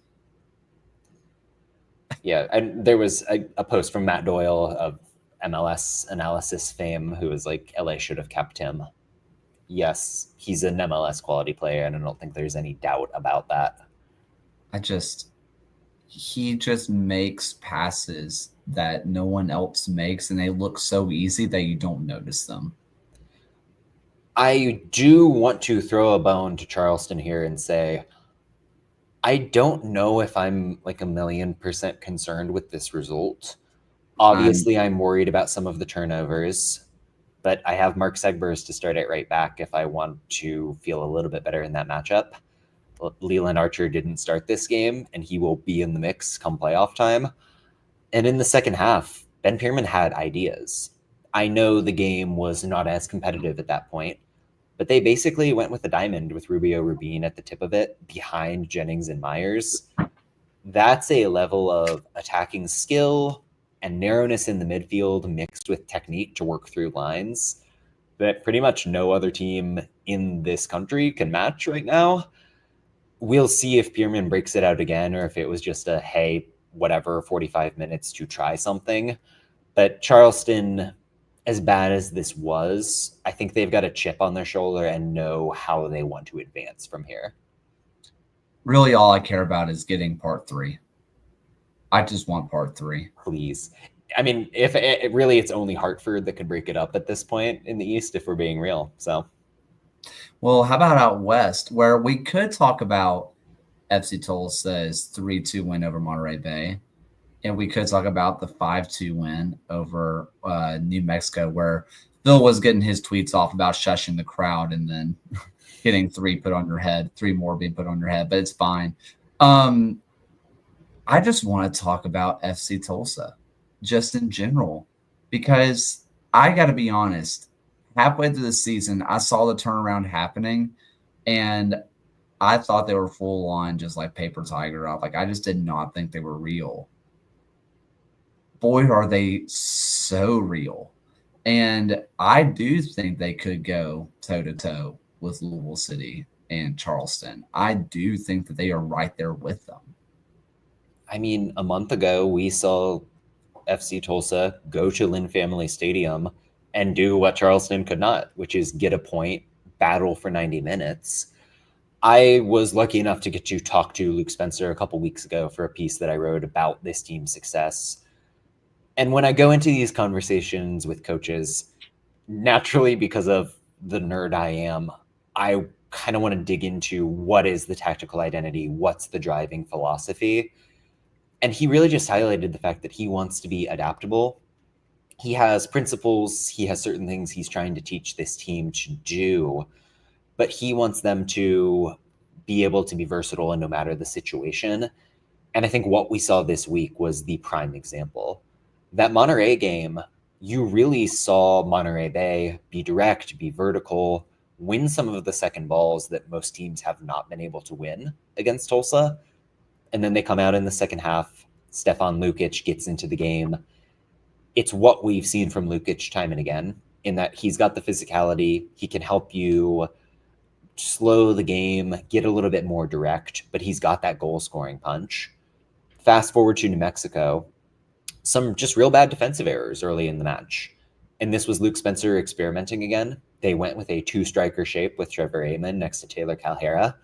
Yeah, and there was a post from Matt Doyle of MLS analysis fame who was like, LA should have kept him. Yes, he's an MLS quality player, and I don't think there's any doubt about that. He just makes passes that no one else makes, and they look so easy that you don't notice them. I do want to throw a bone to Charleston here and say, I don't know if I'm like 1,000,000% concerned with this result. Obviously, I'm worried about some of the turnovers, but I have Mark Segbers to start at right back if I want to feel a little bit better in that matchup. Leland Archer didn't start this game, and he will be in the mix come playoff time. And in the second half, Ben Pierman had ideas. I know the game was not as competitive at that point, but they basically went with a diamond with Rubio Rubin at the tip of it behind Jennings and Myers. That's a level of attacking skill and narrowness in the midfield mixed with technique to work through lines that pretty much no other team in this country can match right now. We'll see if Pierman breaks it out again or if it was just a, hey, whatever, 45 minutes to try something. But Charleston, as bad as this was, I think they've got a chip on their shoulder and know how they want to advance from here. Really, all I care about is getting part 3. I just want part 3. Please. I mean, if it really, it's only Hartford that could break it up at this point in the East, if we're being real. So, well, how about out west, where we could talk about FC Tulsa's 3-2 win over Monterey Bay, and we could talk about the 5-2 win over New Mexico, where Phil was getting his tweets off about shushing the crowd and then getting 3 put on your head, 3 more being put on your head, but it's fine. I just want to talk about FC Tulsa just in general, because I got to be honest, halfway through the season, I saw the turnaround happening, and I thought they were full on just like paper tiger up. Like, I just did not think they were real. Boy, are they so real. And I do think they could go toe-to-toe with Louisville City and Charleston. I do think that they are right there with them. I mean, a month ago, we saw FC Tulsa go to Lynn Family Stadium and do what Charleston could not, which is get a point, battle for 90 minutes. I was lucky enough to get to talk to Luke Spencer a couple weeks ago for a piece that I wrote about this team's success. And when I go into these conversations with coaches, naturally, because of the nerd I am, I kind of want to dig into what is the tactical identity, what's the driving philosophy. And he really just highlighted the fact that he wants to be adaptable. He has principles, he has certain things he's trying to teach this team to do, but he wants them to be able to be versatile and no matter the situation. And I think what we saw this week was the prime example. That Monterey game, you really saw Monterey Bay be direct, be vertical, win some of the second balls that most teams have not been able to win against Tulsa. And then they come out in the second half. Stefan Lukic gets into the game. It's what we've seen from Lukic time and again, in that he's got the physicality. He can help you slow the game, get a little bit more direct, but he's got that goal-scoring punch. Fast forward to New Mexico, some just real bad defensive errors early in the match. And this was Luke Spencer experimenting again. They went with a 2-striker shape with Trevor Amon next to Taylor Calhera.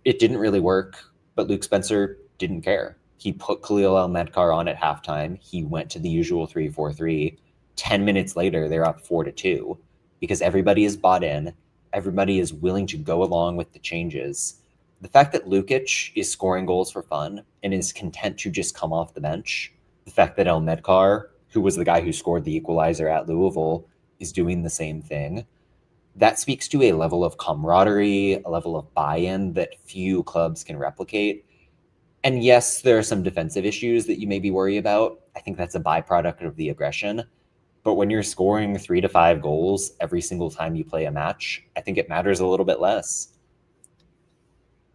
It didn't really work, but Luke Spencer didn't care. He put Khalil El-Medkar on at halftime. He went to the usual 3-4-3. 10 minutes later, they're up 4-2 because everybody is bought in. Everybody is willing to go along with the changes. The fact that Lukic is scoring goals for fun and is content to just come off the bench, the fact that El-Medkar, who was the guy who scored the equalizer at Louisville, is doing the same thing, that speaks to a level of camaraderie, a level of buy-in that few clubs can replicate. And yes, there are some defensive issues that you maybe worry about. I think that's a byproduct of the aggression. But when you're scoring 3 to 5 goals every single time you play a match, I think it matters a little bit less.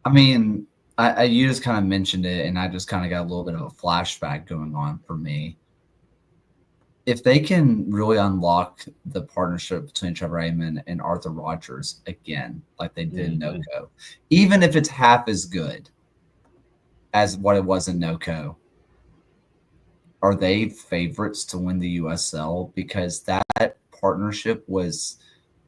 I mean, you just kind of mentioned it, and I just kind of got a little bit of a flashback going on for me. If they can really unlock the partnership between Trevor Raymond and Arthur Rogers again, like they did in NoCo, even if it's half as good as what it was in NoCo, are they favorites to win the USL? Because that partnership was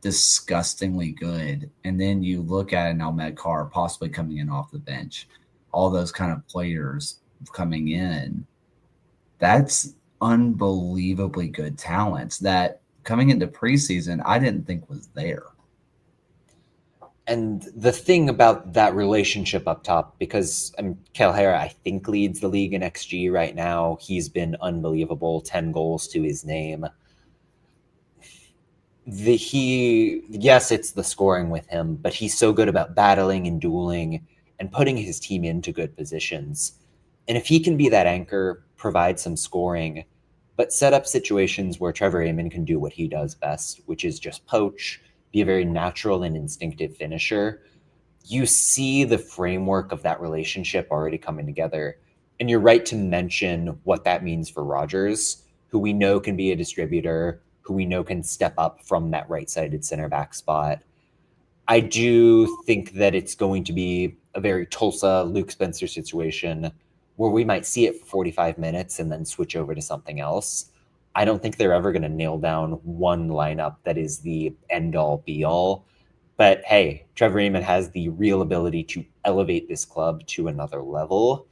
disgustingly good. And then you look at an Ahmed Carr possibly coming in off the bench, all those kind of players coming in. That's unbelievably good talents that coming into preseason, I didn't think was there. And the thing about that relationship up top, because Calhera, I think, leads the league in XG right now. He's been unbelievable, 10 goals to his name. Yes, it's the scoring with him, but he's so good about battling and dueling and putting his team into good positions. And if he can be that anchor, provide some scoring, but set up situations where Trevor Ammon can do what he does best, which is just poach, be a very natural and instinctive finisher, you see the framework of that relationship already coming together. And you're right to mention what that means for Rogers, who we know can be a distributor, who we know can step up from that right-sided center back spot. I do think that it's going to be a very Tulsa, Luke Spencer situation where we might see it for 45 minutes and then switch over to something else. I don't think they're ever going to nail down one lineup that is the end-all, be-all. But hey, Trevor Ammon has the real ability to elevate this club to another level.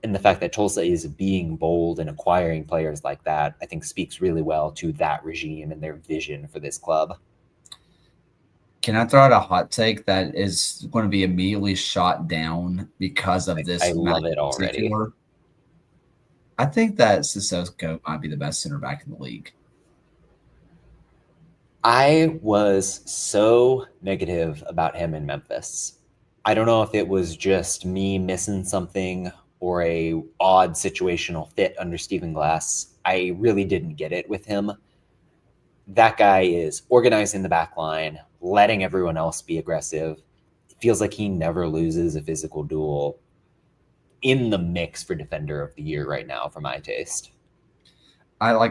And the fact that Tulsa is being bold and acquiring players like that, I think speaks really well to that regime and their vision for this club. Can I throw out a hot take that is going to be immediately shot down because of this? I love it already. I think that Sissoko might be the best center back in the league. I was so negative about him in Memphis. I don't know if it was just me missing something or a odd situational fit under Stephen Glass. I really didn't get it with him. That guy is organizing the back line, letting everyone else be aggressive. It feels like he never loses a physical duel. In the mix for Defender of the Year right now, for my taste. I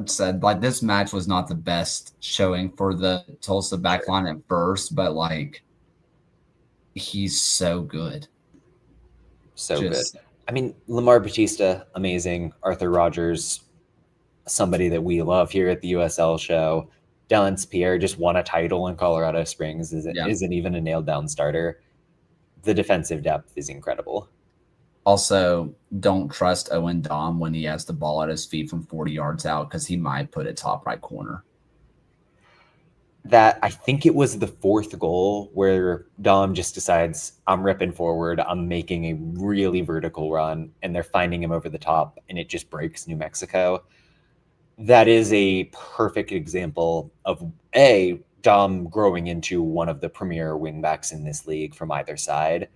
said, like, this match was not the best showing for the Tulsa backline at first, but like, he's so good. So good. I mean, Lamar Batista, amazing. Arthur Rogers, somebody that we love here at the USL show. Dylan Pierre just won a title in Colorado Springs, isn't even a nailed down starter. The defensive depth is incredible. Also, don't trust Owen Dom when he has the ball at his feet from 40 yards out because he might put it top right corner. That I think it was the fourth goal where Dom just decides, I'm ripping forward, I'm making a really vertical run, and they're finding him over the top, and it just breaks New Mexico. That is a perfect example of A, Dom growing into one of the premier wingbacks in this league from either side,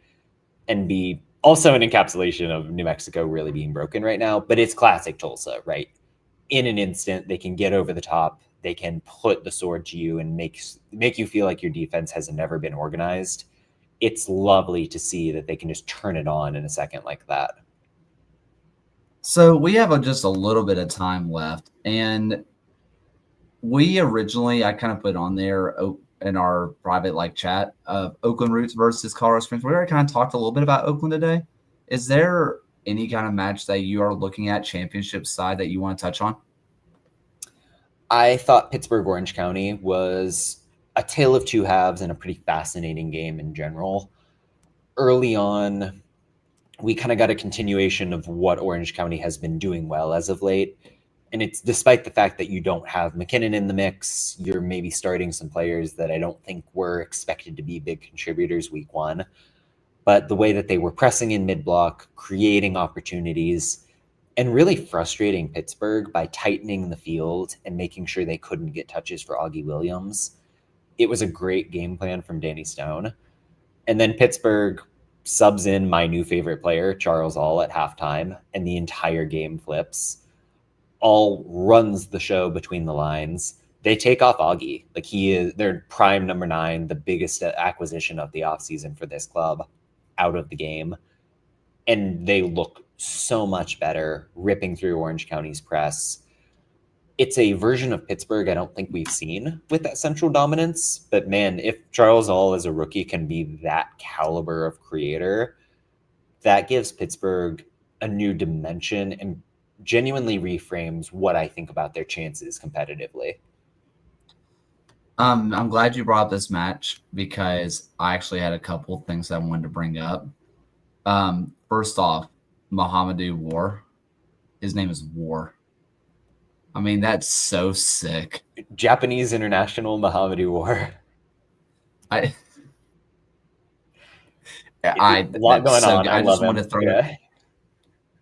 and B, also an encapsulation of New Mexico really being broken right now. But it's classic Tulsa, right? In an instant, they can get over the top. They can put the sword to you and make you feel like your defense has never been organized. It's lovely to see that they can just turn it on in a second like that. So we have just a little bit of time left. And we originally, I kind of put on there in our private chat of Oakland Roots versus Colorado Springs. We already kind of talked a little bit about Oakland today. Is there any kind of match that you are looking at championship side that you want to touch on? I thought Pittsburgh Orange County was a tale of two halves and a pretty fascinating game in general. Early on, we kind of got a continuation of what Orange County has been doing well as of late. And it's despite the fact that you don't have McKinnon in the mix, you're maybe starting some players that I don't think were expected to be big contributors week one. But the way that they were pressing in mid-block, creating opportunities, and really frustrating Pittsburgh by tightening the field and making sure they couldn't get touches for Augie Williams. It was a great game plan from Danny Stone. And then Pittsburgh subs in my new favorite player, Charles All, at halftime, and the entire game flips. All runs the show between the lines. They take off Augie. Like, he is their prime number 9, the biggest acquisition of the offseason for this club, out of the game. And they look so much better, ripping through Orange County's press. It's a version of Pittsburgh I don't think we've seen with that central dominance. But man, if Charles All as a rookie can be that caliber of creator, that gives Pittsburgh a new dimension and genuinely reframes what I think about their chances competitively. I'm glad you brought up this match because I actually had a couple of things I wanted to bring up. First off, Mohamedou War. His name is War. I mean, that's so sick. Japanese international Mohamedou War. A lot going on. I just want to throw it.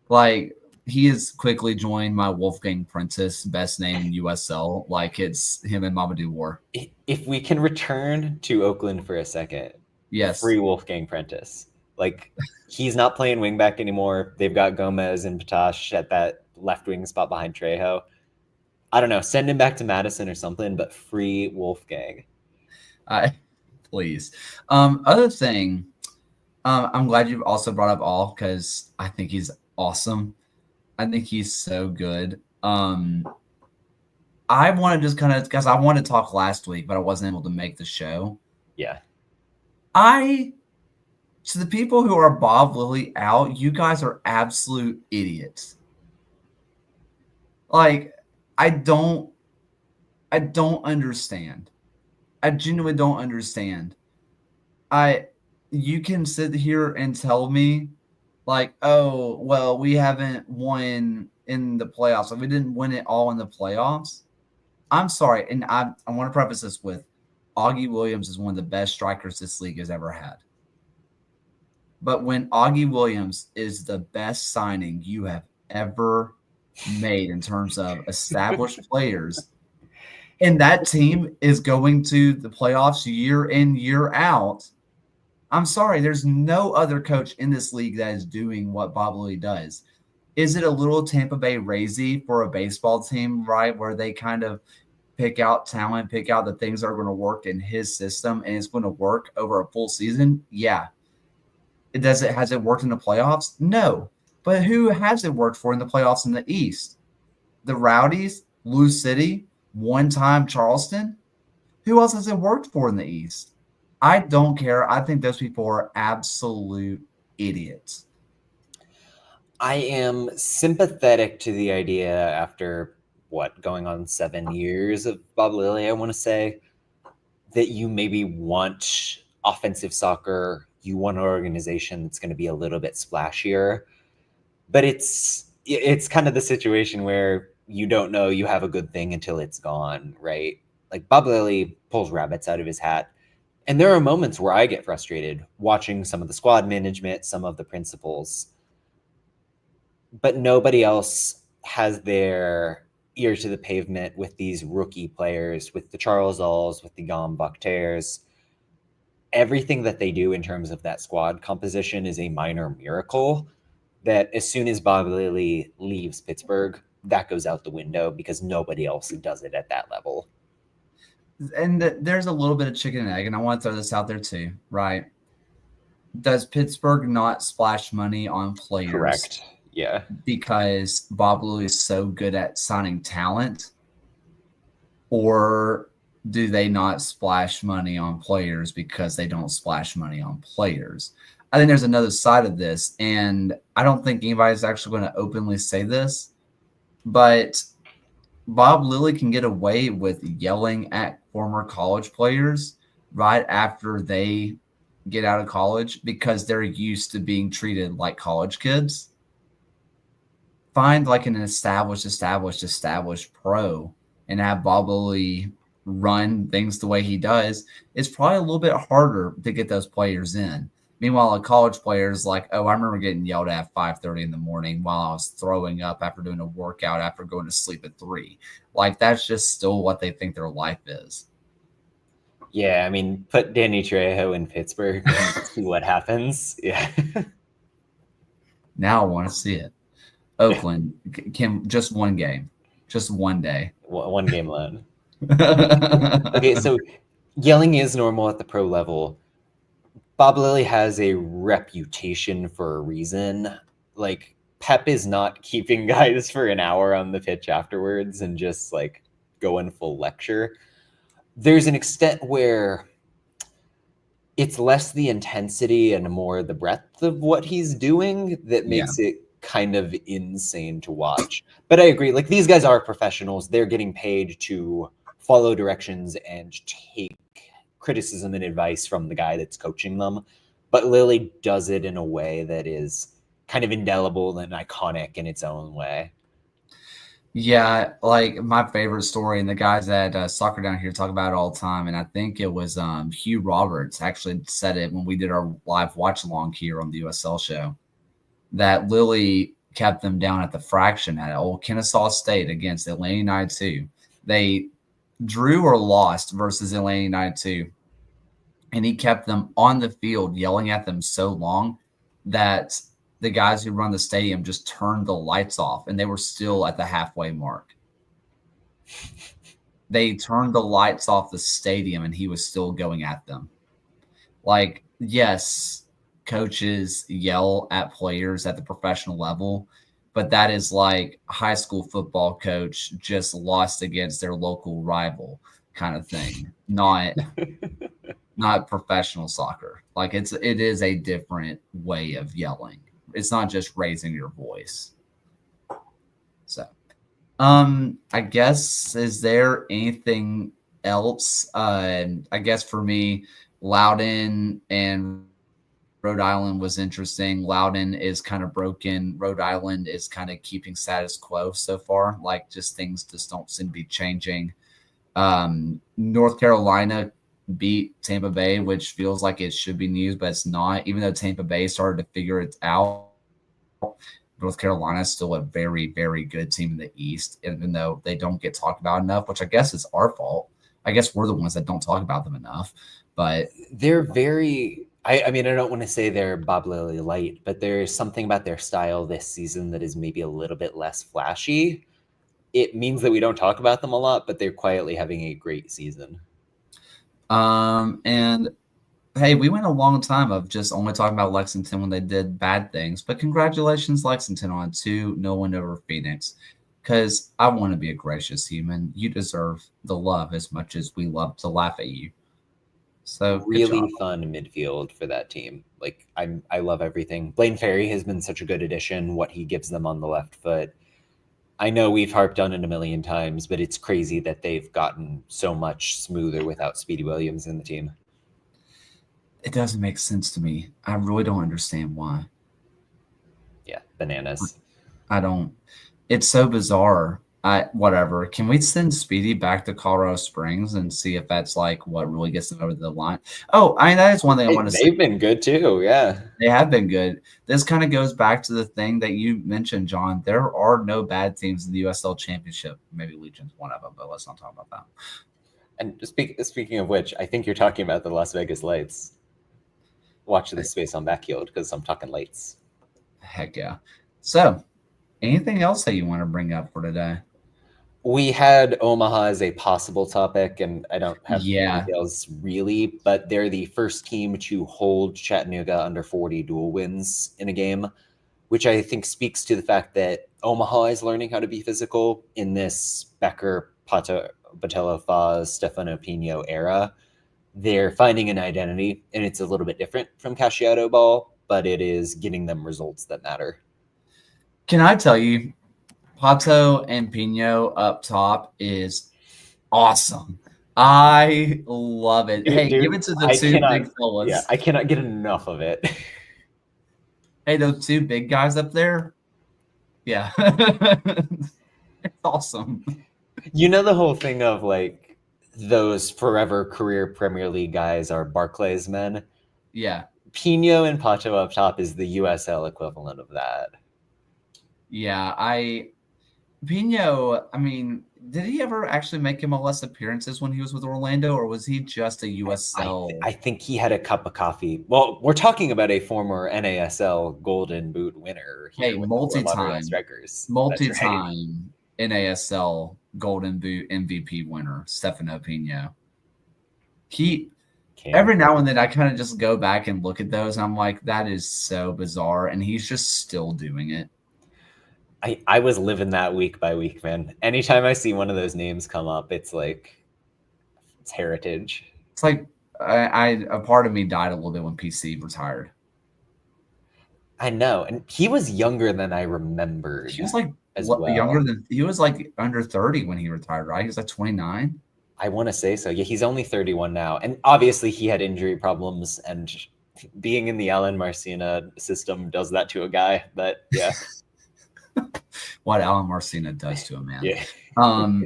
Like, he has quickly joined my Wolfgang Prentice best name in USL. Like, it's him and Mohamedou War. If we can return to Oakland for a second, yes, free Wolfgang Prentice. Like, he's not playing wingback anymore. They've got Gomez and Patash at that left wing spot behind Trejo. I don't know. Send him back to Madison or something, but free Wolfgang. Please. Other thing, I'm glad you also brought up All because I think he's awesome. I think he's so good. I want to just kind of, because I wanted to talk last week, but I wasn't able to make the show. Yeah. So the people who are Bob Lilly out, you guys are absolute idiots. Like, I don't understand. I genuinely don't understand. You can sit here and tell me, like, oh, well, we haven't won in the playoffs. Like, we didn't win it all in the playoffs. I'm sorry, and I want to preface this with, Augie Williams is one of the best strikers this league has ever had. But when Augie Williams is the best signing you have ever made in terms of established players, and that team is going to the playoffs year in, year out, I'm sorry, there's no other coach in this league that is doing what Bob Lilly does. Is it a little Tampa Bay Razy for a baseball team, right, where they kind of pick out talent, pick out the things that are going to work in his system, and it's going to work over a full season? Yeah. Has it worked in the playoffs? No. But who has it worked for in the playoffs in the East? The Rowdies, Lou City, one-time Charleston? Who else has it worked for in the East? I don't care. I think those people are absolute idiots. I am sympathetic to the idea after, going on 7 years of Bob Lilly, I want to say, that you maybe want offensive soccer, you want an organization that's going to be a little bit splashier. But it's kind of the situation where you don't know you have a good thing until it's gone, right? Like, Bob Lilly pulls rabbits out of his hat. And there are moments where I get frustrated watching some of the squad management, some of the principals. But nobody else has their ear to the pavement with these rookie players, with the Charles Alls, with the Gom Bakhtiars. Everything that they do in terms of that squad composition is a minor miracle that as soon as Bob Lilly leaves Pittsburgh, that goes out the window because nobody else does it at that level. And there's a little bit of chicken and egg, and I want to throw this out there too, right? Does Pittsburgh not splash money on players? Correct. Yeah. Because Bob Lilly is so good at signing talent? Or do they not splash money on players because they don't splash money on players? I think there's another side of this, and I don't think anybody's actually going to openly say this, but Bob Lilly can get away with yelling at former college players right after they get out of college because they're used to being treated like college kids. Find like an established pro and have Bob Lilly run things the way he does. It's probably a little bit harder to get those players in. Meanwhile, a college player is like, oh, I remember getting yelled at 5:30 in the morning while I was throwing up after doing a workout after going to sleep at 3. Like, that's just still what they think their life is. Yeah, I mean, put Danny Trejo in Pittsburgh and see what happens. Yeah. Now I want to see it. Oakland can just one game, just one day. One game alone. Okay, so yelling is normal at the pro level. Bob Lilly has a reputation for a reason. Like, Pep is not keeping guys for an hour on the pitch afterwards and just like going full lecture. There's an extent where it's less the intensity and more the breadth of what he's doing that Yeah. makes it kind of insane to watch. But I agree, like these guys are professionals. They're getting paid to follow directions and take criticism and advice from the guy that's coaching them. But Lily does it in a way that is kind of indelible and iconic in its own way. Yeah, like my favorite story, and the guys at Soccer Down Here talk about it all the time. And I think it was Hugh Roberts actually said it when we did our live watch along here on the USL show, that Lily kept them down at the fraction at old Kennesaw State against Atlanta United 2. They drew or lost versus Atlanta United 2, and he kept them on the field yelling at them so long that the guys who run the stadium just turned the lights off, and they were still at the halfway mark. They turned the lights off the stadium, and he was still going at them. Like, yes, coaches yell at players at the professional level, but that is like a high school football coach just lost against their local rival kind of thing, not professional soccer. Like it is a different way of yelling. It's not just raising your voice. So, I guess, is there anything else? I guess for me, Loudon and Rhode Island was interesting. Loudon is kind of broken. Rhode Island is kind of keeping status quo so far. Like, just things just don't seem to be changing. North Carolina beat Tampa Bay, which feels like it should be news, but it's not. Even though Tampa Bay started to figure it out, North Carolina is still a very, very good team in the East, even though they don't get talked about enough, which I guess is our fault. I guess we're the ones that don't talk about them enough. But they're very I mean, I don't want to say they're Bob Lilly light, but there's something about their style this season that is maybe a little bit less flashy. It means that we don't talk about them a lot, but they're quietly having a great season. And hey, we went a long time of just only talking about Lexington when they did bad things. But congratulations, Lexington, on 2-0 over Phoenix. Because I want to be a gracious human. You deserve the love as much as we love to laugh at you. So really fun midfield for that team. Like I love everything. Blaine Ferry has been such a good addition. What he gives them on the left foot. I know we've harped on it a million times, but it's crazy that they've gotten so much smoother without Speedy Williams in the team. It doesn't make sense to me. I really don't understand why. Yeah, bananas. I don't. It's so bizarre. Whatever. Can we send Speedy back to Colorado Springs and see if that's like what really gets them over the line? Oh, I mean, that is one thing I want to say. They've been good too. Yeah, they have been good. This kind of goes back to the thing that you mentioned, John. There are no bad teams in the USL Championship. Maybe Legion's one of them, but let's not talk about that. And speaking of which, I think you're talking about the Las Vegas Lights. Watch this space on Backfield because I'm talking lights. Heck yeah. So, anything else that you want to bring up for today? We had Omaha as a possible topic, and I don't have details really, but they're the first team to hold Chattanooga under 40 dual wins in a game, which I think speaks to the fact that Omaha is learning how to be physical in this Becker, Pato, Botello, Faz, Stefano Pino era. They're finding an identity, and it's a little bit different from Casciato ball, but it is getting them results that matter. Can I tell you, Pato and Pino up top is awesome. I love it. Hey, dude, give it to the two big fellas. Yeah, I cannot get enough of it. Hey, those two big guys up there. Yeah. It's awesome. You know the whole thing of like those forever career Premier League guys are Barclays men? Yeah. Pino and Pato up top is the USL equivalent of that. Yeah, Pino, I mean, Did he ever actually make MLS appearances when he was with Orlando, or was he just a USL? I think he had a cup of coffee. Well, we're talking about a former NASL Golden Boot winner here Hey, with the Fort Lauderdale Strikers. That's right. multi-time NASL Golden Boot MVP winner, Stefano Pino. He King. every now and then I kind of just go back and look at those. And I'm like, that is so bizarre, and he's just still doing it. I was living that week by week, man. Anytime I see one of those names come up, it's like it's heritage. It's like a part of me died a little bit when PC retired. I know, and he was younger than I remembered. He was like as well. younger than he was like under 30 when he retired, right? He was like 29. I want to say so. Yeah, he's only 31 now, and obviously he had injury problems, and being in the Alan Marcina system does that to a guy. But yeah. What Alan Marcina does to a man. Yeah.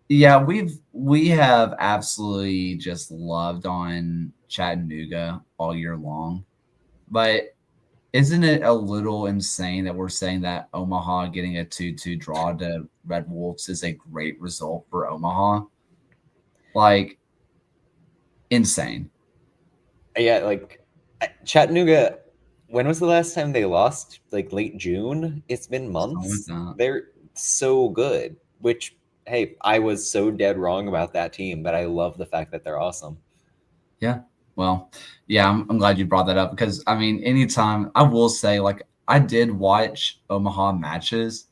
Yeah, we have absolutely just loved on Chattanooga all year long. But isn't it a little insane that we're saying that Omaha getting a 2-2 draw to Red Wolves is a great result for Omaha? Like, insane. Yeah, like Chattanooga, when was the last time they lost? Like late June? It's been months. They're so good, which, hey, I was so dead wrong about that team, but I love the fact that they're awesome. Yeah. Well, yeah, I'm glad you brought that up because, I mean, anytime I will say, like, I did watch Omaha matches,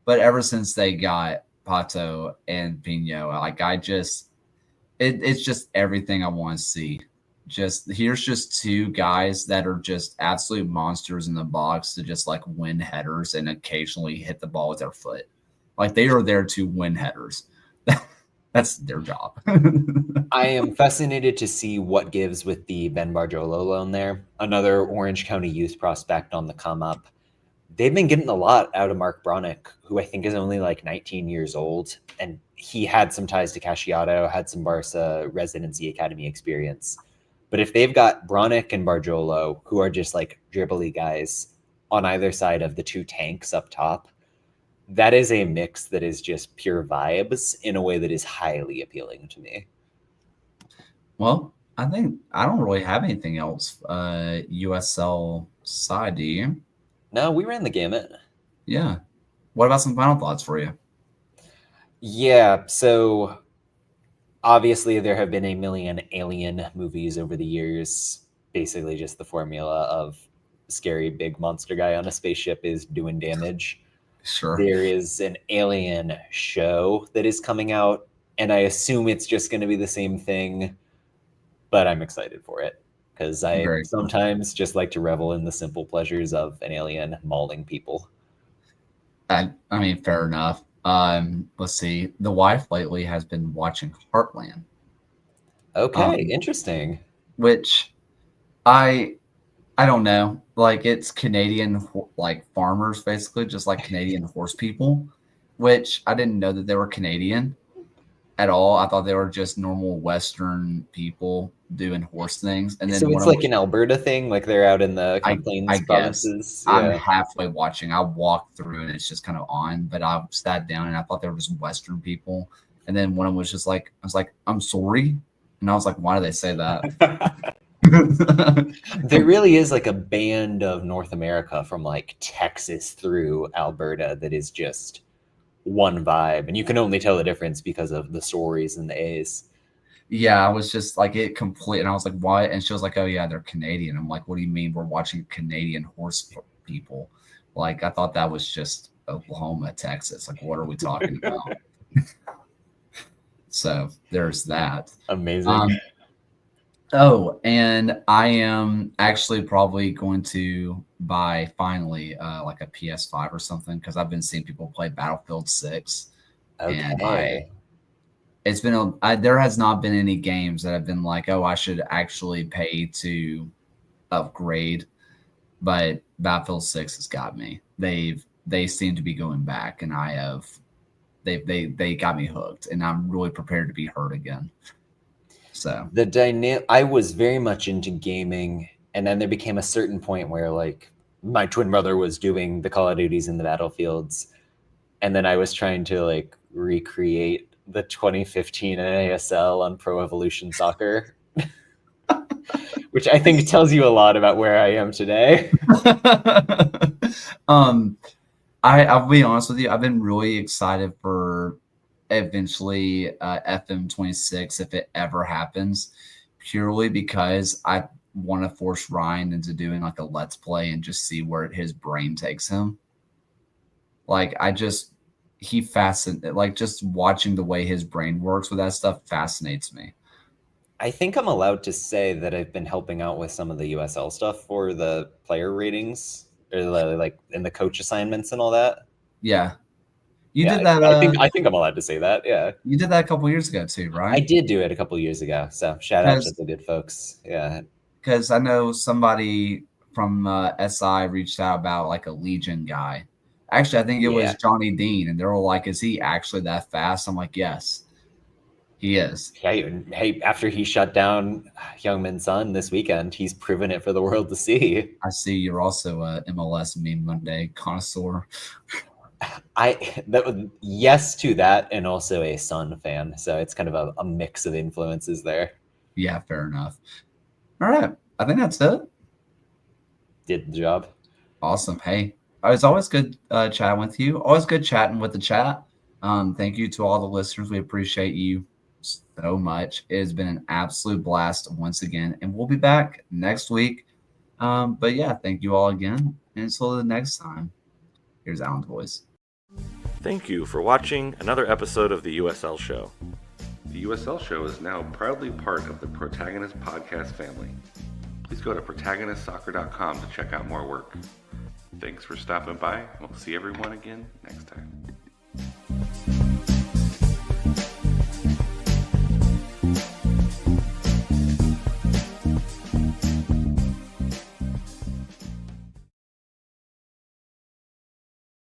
but ever since they got Pato and Pino, like, it's just everything I want to see. Here's just two guys that are just absolute monsters in the box to just like win headers and occasionally hit the ball with their foot. Like they are there to win headers. That's their job. I am fascinated to see what gives with the Ben Barjolo loan there. Another Orange County youth prospect on the come up. They've been getting a lot out of Mark Bronick, who I think is only like 19 years old. And he had some ties to Casciato, had some Barca residency academy experience. But if they've got Bronick and Barjolo, who are just like dribbly guys on either side of the two tanks up top, that is a mix that is just pure vibes in a way that is highly appealing to me. Well, I think I don't really have anything else USL side, do you? No, we ran the gamut. Yeah. What about some final thoughts for you? Yeah, so obviously there have been a million Alien movies over the years. Basically just the formula of scary big monster guy on a spaceship is doing damage. Sure. There is an Alien show that is coming out, and I assume it's just going to be the same thing, but I'm excited for it because I sometimes just like to revel in the simple pleasures of an alien mauling people. I mean, fair enough. Let's see. The wife lately has been watching Heartland. Okay, interesting. Which I don't know. Like it's Canadian like farmers, basically, just like Canadian horse people. Which I didn't know that they were Canadian at all. I thought they were just normal Western people doing horse things. And then so it's like an Alberta thing, like they're out in the Plains provinces. Yeah. I'm halfway watching. I walked through and it's just kind of on, but I sat down and I thought they were just Western people. And then one of them was just like, I was like, I'm sorry. And I was like, why do they say that? There really is like a band of North America from like Texas through Alberta that is just one vibe. And you can only tell the difference because of the stories and the A's. Yeah, I was just like it complete, and I was like, "Why?" And she was like, "Oh yeah, they're Canadian." I'm like, "What do you mean we're watching Canadian horse people?" Like I thought that was just Oklahoma, Texas. Like, what are we talking about? So there's that. Amazing. Oh, and I am actually probably going to buy finally like a PS5 or something because I've been seeing people play Battlefield 6. Okay. And it's been there has not been any games that have been like, oh, I should actually pay to upgrade, but Battlefield 6 has got me. They seem to be going back, and they got me hooked, and I'm really prepared to be hurt again. So I was very much into gaming, and then there became a certain point where like my twin brother was doing the Call of Duties and the Battlefields, and then I was trying to like recreate the 2015 NASL on Pro Evolution Soccer, which I think tells you a lot about where I am today. I'll be honest with you. I've been really excited for eventually FM26 if it ever happens, purely because I want to force Ryan into doing like a let's play and just see where his brain takes him. Like he fascinates, like just watching the way his brain works with that stuff fascinates me. I think I'm allowed to say that I've been helping out with some of the USL stuff for the player ratings, or like in the coach assignments and all that. Yeah. You Yeah, did that. I think I'm allowed to say that. Yeah, you did that a couple years ago too, right? I did do it a couple years ago. So shout out to the good folks. Yeah, because I know somebody from SI reached out about like a Legion guy. Actually, I think it was Johnny Dean, and they were like, "Is he actually that fast?" I'm like, "Yes, he is." Hey, after he shut down Youngmin Sun this weekend, he's proven it for the world to see. I see you're also a MLS Meme Monday connoisseur. Yes to that, and also a Sun fan. So it's kind of a mix of influences there. Yeah, fair enough. All right, I think that's it. Did the job. Awesome. Hey, it's always good chatting with you. Always good chatting with the chat. Thank you to all the listeners. We appreciate you so much. It has been an absolute blast once again, and we'll be back next week. But yeah, thank you all again. And until the next time, here's Alan's voice. Thank you for watching another episode of the USL Show. The USL Show is now proudly part of the Protagonist Podcast family. Please go to protagonistsoccer.com to check out more work. Thanks for stopping by. We'll see everyone again next time.